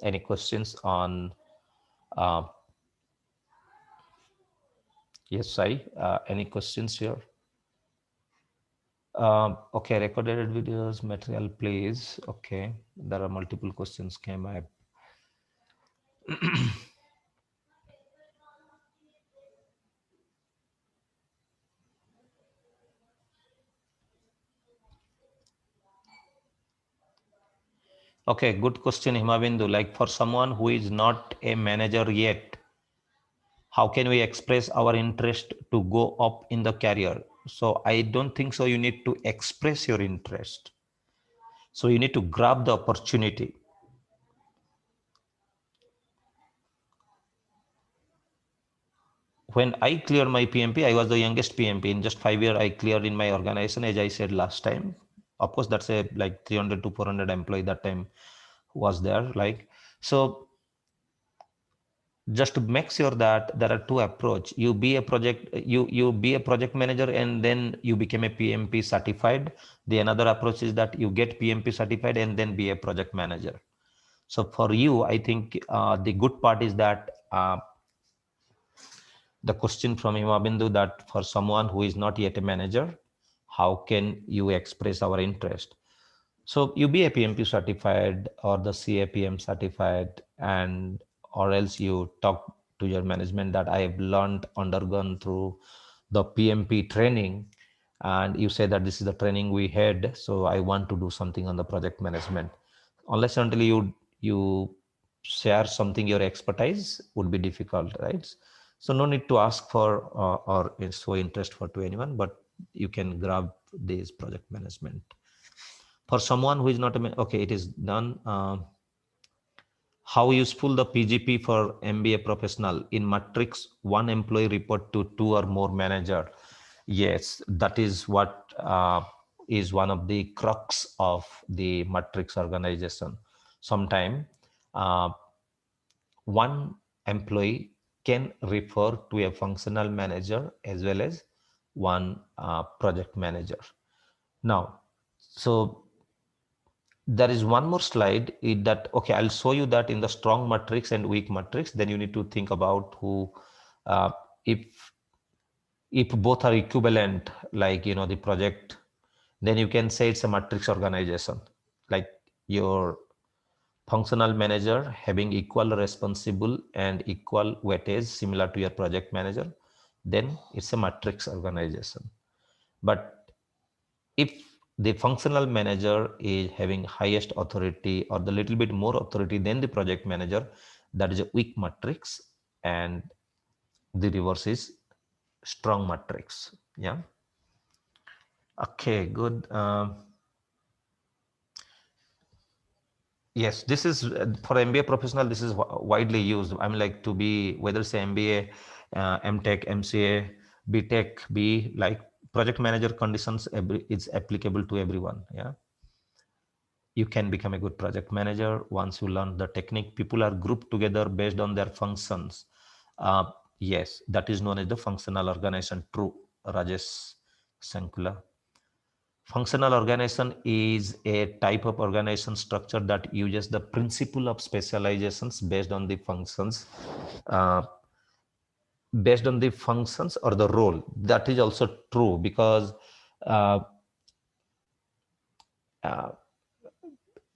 Any questions on? Yes, Sai, any questions here? Okay, recorded videos, material please. Okay, there are multiple questions came up. Okay, good question, Himabindu. Like for someone who is not a manager yet, how can we express our interest to go up in the career? So I don't think so. You need to express your interest. So you need to grab the opportunity. When I cleared my PMP, I was the youngest PMP. In just 5 years, I cleared in my organization, as I said last time. Of course, that's a like 300 to 400 employee that time was there. Like, so just to make sure that there are two approach. You be a project, you be a project manager, and then you become a PMP certified. The another approach is that you get PMP certified and then be a project manager. So for you, I think the good part is that the question from Himabindu, that for someone who is not yet a manager, how can you express our interest? So you be a PMP certified or the CAPM certified, and or else you talk to your management that I have learned, undergone through the PMP training, and you say that this is the training we had, so I want to do something on the project management. unless until you share something, your expertise would be difficult, right? So no need to ask for or show interest for to anyone, but you can grab this project management. For someone who is not okay, it is done. How useful the PGP for MBA professional? In matrix, one employee report to two or more manager. Yes, that is what is one of the crux of the matrix organization. Sometime one employee can refer to a functional manager as well as one project manager. Now, so there is one more slide that, okay, I'll show you that in the strong matrix and weak matrix, then you need to think about who, if both are equivalent, like, the project, then you can say it's a matrix organization, like your functional manager having equal responsible and equal weightage similar to your project manager, then it's a matrix organization. But if the functional manager is having highest authority or the little bit more authority than the project manager, that is a weak matrix, and the reverse is strong matrix. Yeah. Okay, good. Yes, this is for MBA professional. This is widely used. I'm like to be, whether it's MBA, MTech, MCA, BTech, B, like project manager conditions. It's applicable to everyone. Yeah. You can become a good project manager once you learn the technique. People are grouped together based on their functions. Yes, that is known as the functional organization. True, Rajesh Sankula. Functional organization is a type of organization structure that uses the principle of specializations based on the functions, or the role. That is also true because uh, uh,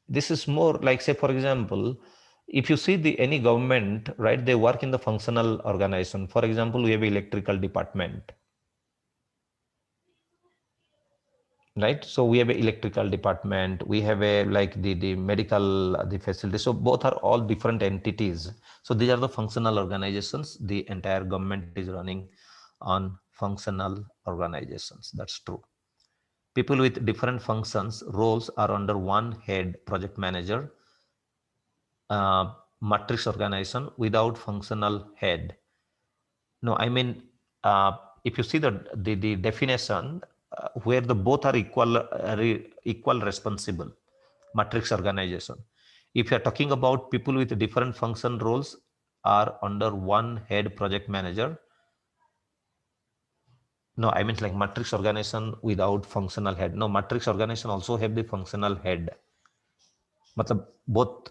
this is more like, say, for example, if you see any government, right, they work in the functional organization. For example, we have electrical department, right? So we have an electrical department, we have a like the medical the facility. So both are all different entities. So these are the functional organizations. The entire government is running on functional organizations. That's true. People with different functions roles are under one head, project manager. Matrix organization without functional head. No, I mean, if you see the definition, where the both are equal responsible, matrix organization. If you are talking about people with different function roles are under one head, project manager. No, I mean like matrix organization without functional head. No, matrix organization also have the functional head. Matlab, both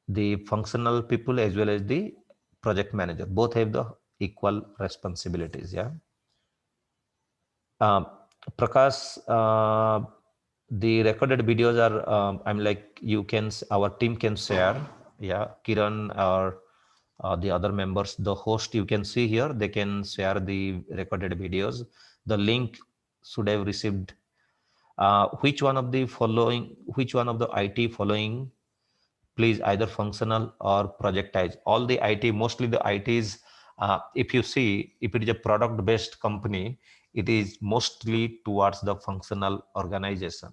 the functional people as well as the project manager both have the equal responsibilities. Yeah. uh, Prakash, the recorded videos are I'm like, our team can share. Yeah, Kiran or the other members, the host, you can see here, they can share the recorded videos. The link should have received. Which one of the IT following, please, either functional or projectized? All the IT, mostly the IT is, if you see, if it is a product based company, it is mostly towards the functional organization.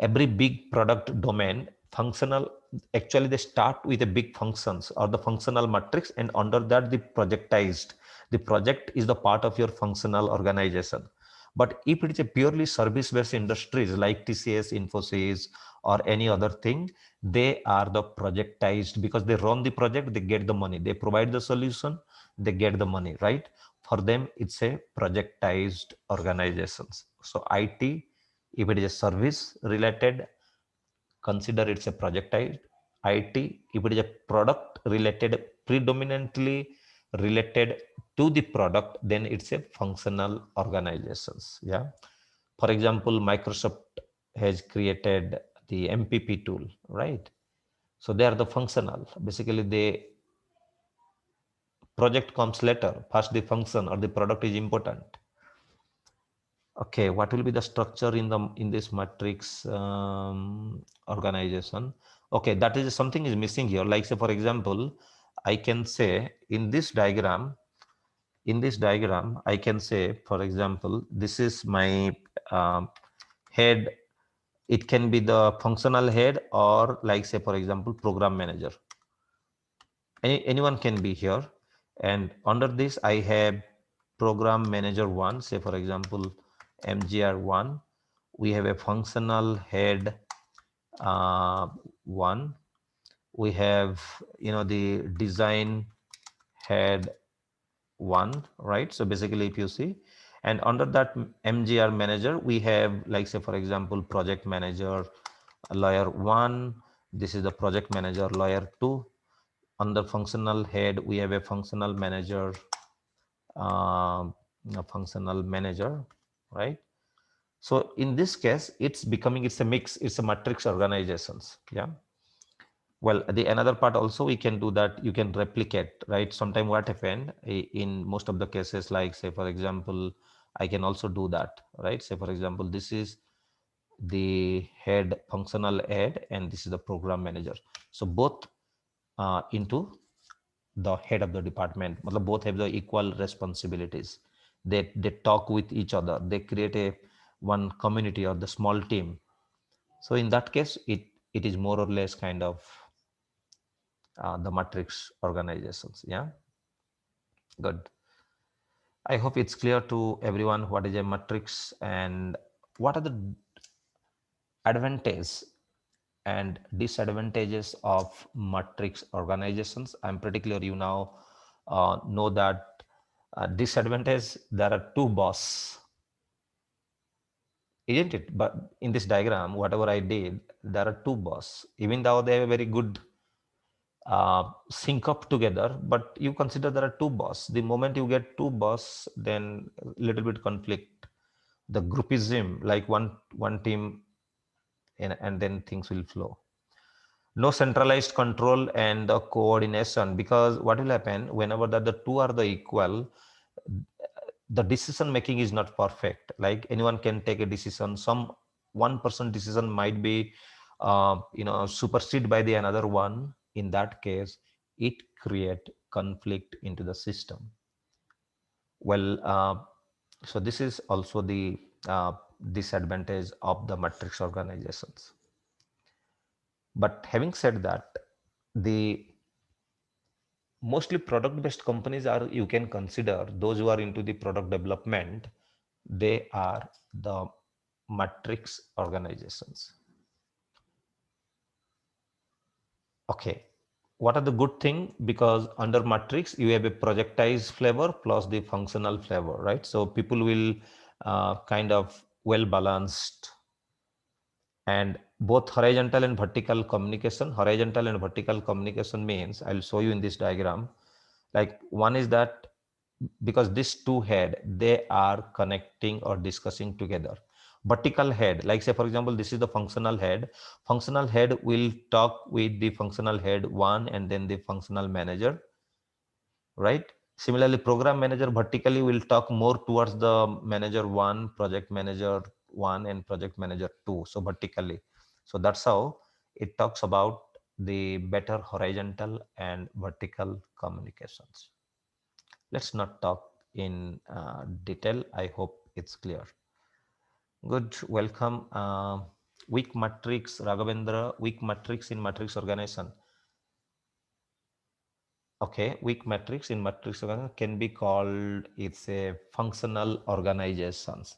Every big product domain, functional, actually they start with a big functions or the functional matrix, and under that the projectized. The project is the part of your functional organization. But if it is a purely service based industries like TCS, Infosys, or any other thing, they are the projectized, because they run the project, they get the money, they provide the solution, they get the money, right? For them it's a projectized organizations. So IT, if it is a service related, consider it's a projectized. IT, if it is a product related, predominantly related to the product, then it's a functional organizations. Yeah. For example, Microsoft has created the MPP tool, right? So they are the functional. Basically, the project comes later. First, the function or the product is important. Okay, what will be the structure in this matrix organization? Okay, that is something is missing here. Like say for example, I can say in this diagram, I can say, for example, this is my head. It can be the functional head or like say for example program manager. Anyone can be here, and under this I have program manager 1, say for example mgr1. We have a functional head 1. We have the design head 1, right? So basically if you see, and under that mgr manager we have like say for example project manager lawyer 1. This is the project manager lawyer 2. Under functional head we have a functional manager right? So in this case it's a mix, it's a matrix organizations. Yeah, well, the another part also we can do that, you can replicate, right? Sometime what happened in most of the cases, like say for example I can also do that, right? Say for example this is the head, functional head, and this is the program manager. So both into the head of the department, both have the equal responsibilities. They talk with each other, they create a one community or the small team. So in that case it is more or less kind of the matrix organizations. Yeah, good. I hope it's clear to everyone what is a matrix and what are the advantages and disadvantages of matrix organizations. I'm pretty clear you now know that disadvantage, there are two boss, isn't it? But in this diagram, whatever I did, there are two boss, even though they have a very good sync up together, but you consider there are two boss. The moment you get two boss, then a little bit conflict, the groupism, like one team, and then things will flow. No centralized control and the coordination, because what will happen whenever that the two are the equal, the decision making is not perfect. Like anyone can take a decision, some one person decision might be superseded by the another one. In that case it create conflict into the system. Well, so this is also the disadvantage of the matrix organizations. But having said that, the mostly product based companies are, you can consider those who are into the product development, they are the matrix organizations. Okay, what are the good thing? Because under matrix you have a projectized flavor plus the functional flavor, right? So people will kind of well balanced, and both horizontal and vertical communication. Horizontal and vertical communication means, I'll show you in this diagram. Like one is that because these two head, they are connecting or discussing together. Vertical head, like say for example this is the functional head. Functional head will talk with the functional head 1 and then the functional manager, right? Similarly program manager vertically will talk more towards the manager 1, project manager 1, and project manager 2, so vertically. So that's how it talks about the better horizontal and vertical communications. Let's not talk in detail. I hope it's clear. Good. Welcome. Weak matrix, Raghavendra. Weak matrix in matrix organization. Okay, weak matrix in matrix organization can be called, it's a functional organizations.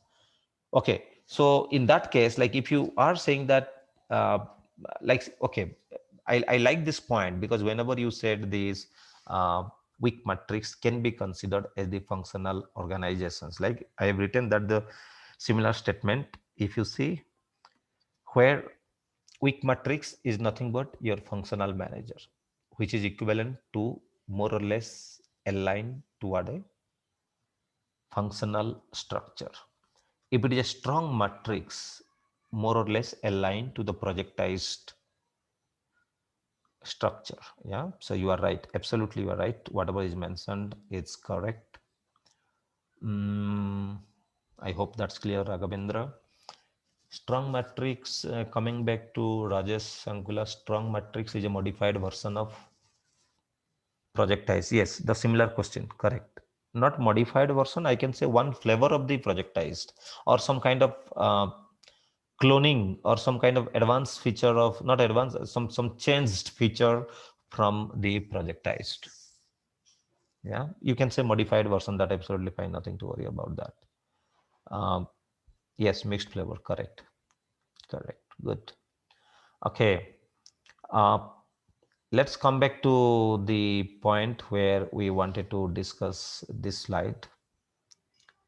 Okay, so in that case, like if you are saying that, okay, I like this point, because whenever you said these weak matrix can be considered as the functional organizations, like I have written that the similar statement, if you see, where weak matrix is nothing but your functional manager, which is equivalent to more or less aligned toward a functional structure. If it is a strong matrix, more or less aligned to the projectized structure. Yeah, so you are right, absolutely you are right, whatever is mentioned is correct. I hope that's clear, Raghavendra. Strong matrix, coming back to Rajesh Sankula, strong matrix is a modified version of projectized. Yes, the similar question, correct. Not modified version, I can say one flavor of the projectized, or some kind of cloning, or some kind of advanced feature of, not advanced, some changed feature from the projectized. Yeah, you can say modified version, that absolutely fine, nothing to worry about that. Yes, mixed flavor, correct, good. Okay, let's come back to the point where we wanted to discuss this slide.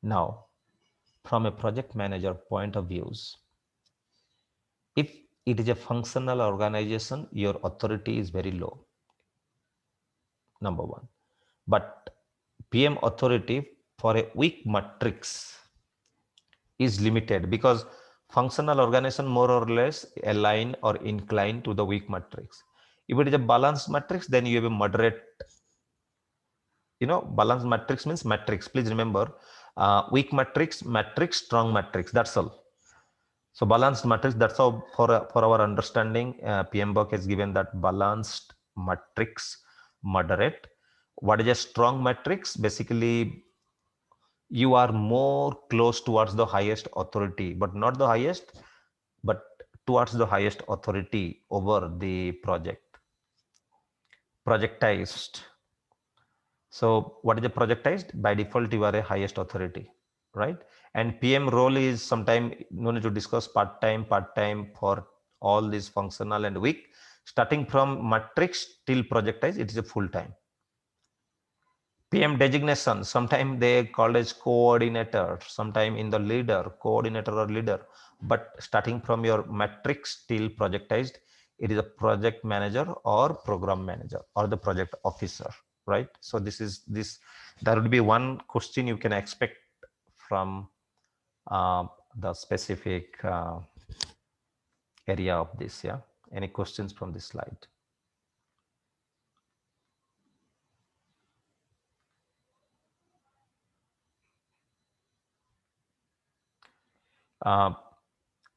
Now, from a project manager point of views, if it is a functional organization, your authority is very low, number one. But PM authority for a weak matrix is limited, because functional organization more or less align or incline to the weak matrix. If it is a balanced matrix, then you have a moderate, balanced matrix means matrix. Please remember, weak matrix, strong matrix, that's all. So balanced matrix, that's how for our understanding, PMBOK has given that balanced matrix, moderate. What is a strong matrix? Basically, you are more close towards the highest authority, but not the highest, but towards the highest authority over the project. Projectized. So what is a projectized? By default, you are a highest authority, right? And PM role is sometime, no need to discuss, part-time for all these functional and weak. Starting from matrix till projectized, it is a full-time. PM designation, sometimes they called as coordinator, sometime in the leader, coordinator or leader. But starting from your matrix till projectized, it is a project manager or program manager or the project officer, right? So there would be one question you can expect from the specific area of this. Yeah. Any questions from this slide?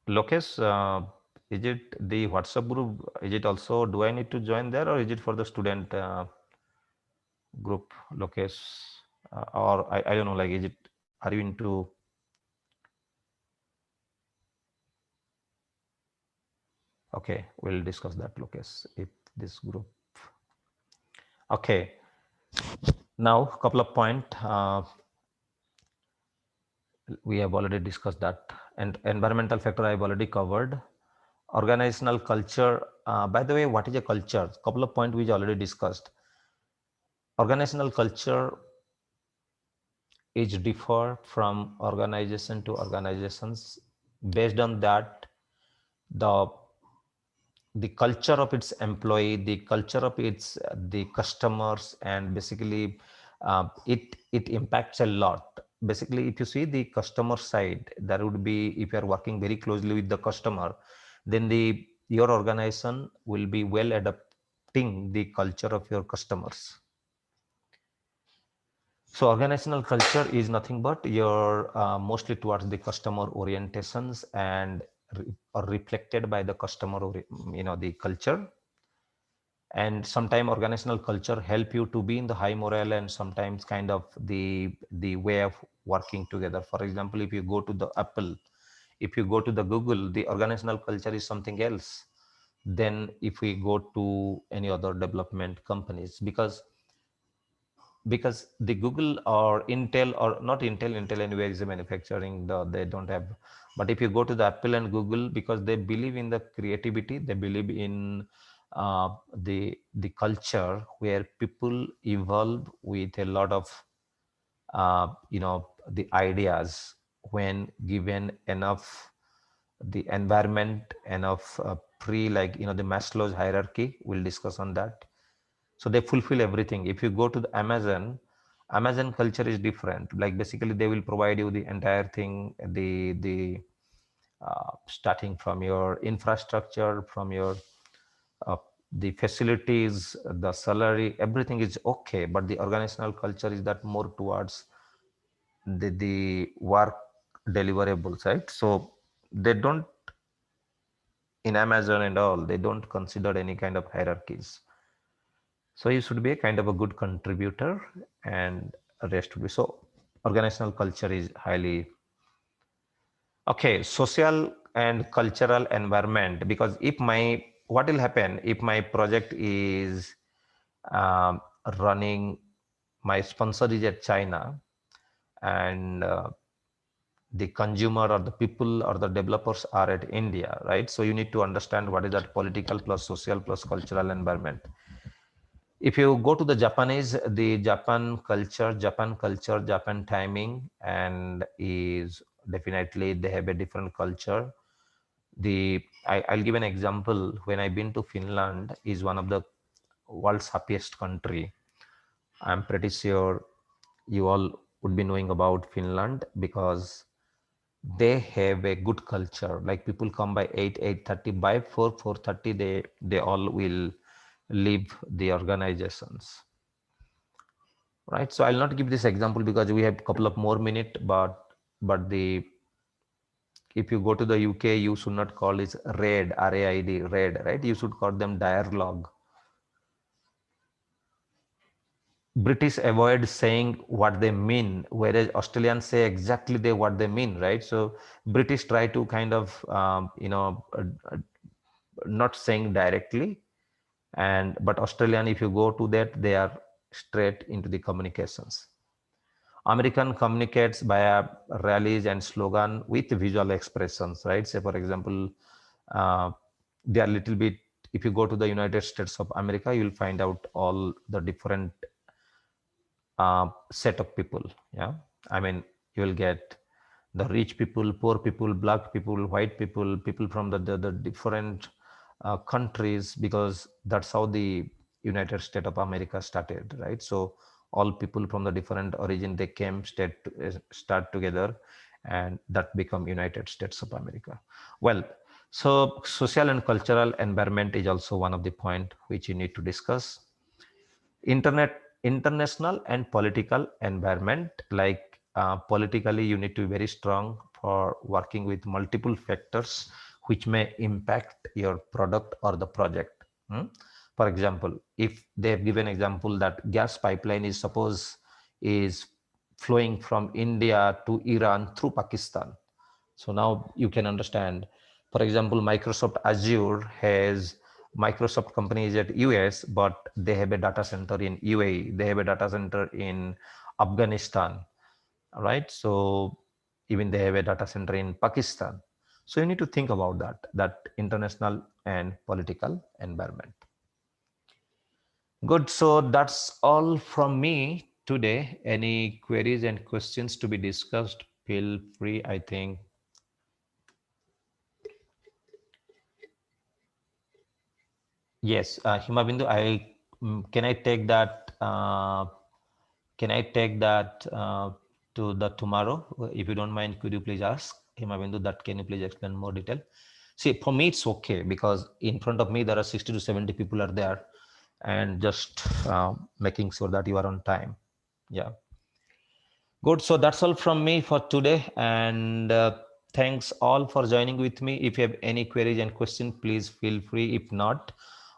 Lokesh, is it the WhatsApp group? Is it also, do I need to join there, or is it for the student group, Lokesh? Or I don't know, like, is it, are you into? Okay, we'll discuss that, Lokesh, if this group. Okay, now a couple of points. We have already discussed that, and environmental factor I've already covered. Organizational culture, by the way, what is a culture? Couple of points we already discussed. Organizational culture is differ from organization to organizations. Based on that, the culture of its employee, the culture of its the customers, and basically it impacts a lot. Basically, if you see the customer side, there would be, if you are working very closely with the customer, then your organization will be well adapting the culture of your customers. So organizational culture is nothing but your mostly towards the customer orientations and are reflected by the customer, the culture. And sometimes organizational culture help you to be in the high morale, and sometimes kind of the way of working together. For example, if you go to the Apple, if you go to the Google, the organizational culture is something else than if we go to any other development companies, because the Google or Intel, or not Intel anyway is a manufacturing, they don't have. But if you go to the Apple and Google, because they believe in the creativity, they believe in the culture where people evolve with a lot of the ideas when given enough the environment, enough like the Maslow's hierarchy, we'll discuss on that. So they fulfill everything. If you go to the Amazon culture is different. Like basically they will provide you the entire thing, the starting from your infrastructure, from your the facilities, the salary, everything is okay. But the organizational culture is that more towards the work deliverables, right? So they don't, in Amazon and all, they don't consider any kind of hierarchies. So you should be a kind of a good contributor, and rest would be so. Organizational culture is highly okay. Social and cultural environment, because if my, what will happen if my project is um, running, my sponsor is at China, and the consumer or the people or the developers are at India, right? So you need to understand what is that political plus social plus cultural environment. If you go to the Japanese, the Japan culture, Japan timing, and is definitely they have a different culture. I'll give an example. When I've been to Finland, is one of the world's happiest country. I'm pretty sure you all would be knowing about Finland because they have a good culture. Like people come by 8:30, by 4:30 they all will leave the organizations, right? So I'll not give this example because we have a couple of more minutes, but the, if you go to the UK, you should not call it raid, RAID, raid, right? You should call them dialogue. British avoid saying what they mean, whereas Australians say exactly what they mean, right? So British try to kind of not saying directly, and but Australian, if you go to that, they are straight into the communications. American communicates via rallies and slogan with visual expressions, right? Say for example, they are little bit, if you go to the United States of America, you'll find out all the different set of people. Yeah, I mean, you will get the rich people, poor people, black people, white people, people from the different countries, because that's how the United States of America started, right? So all people from the different origin, they came start together, and that become United States of America. Well, so social and cultural environment is also one of the point which you need to discuss. International and political environment, like politically you need to be very strong for working with multiple factors which may impact your product or the project. For example, if they have given example that gas pipeline is suppose is flowing from India to Iran through Pakistan, so now you can understand, for example, Microsoft Azure has, Microsoft company is at US, but they have a data center in UAE, they have a data center in Afghanistan, right? So even they have a data center in Pakistan. So you need to think about that international and political environment. Good, so that's all from me today. Any queries and questions to be discussed, feel free, I think. Yes, Himabindu, can I take that? Can I take that to the tomorrow? If you don't mind, could you please ask Himabindu that? Can you please explain more detail? See, for me it's okay because in front of me there are 60 to 70 people are there, and just making sure that you are on time. Yeah. Good. So that's all from me for today, and thanks all for joining with me. If you have any queries and questions, please feel free. If not,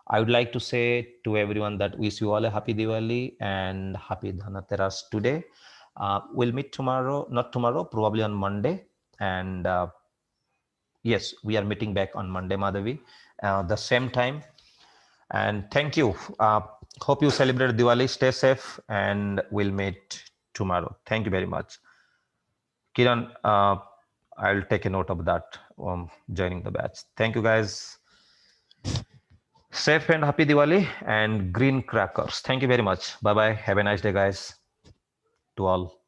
I would like to say to everyone that wish you all a happy Diwali and happy Dhanateras today. We'll meet tomorrow, not tomorrow, probably on Monday. And yes, we are meeting back on Monday, Madhavi, the same time. And thank you. Hope you celebrate Diwali. Stay safe, and we'll meet tomorrow. Thank you very much. Kiran, I'll take a note of that, joining the batch. Thank you, guys. Safe and happy Diwali and green crackers. Thank you very much. Bye-bye. Have a nice day, guys, to all.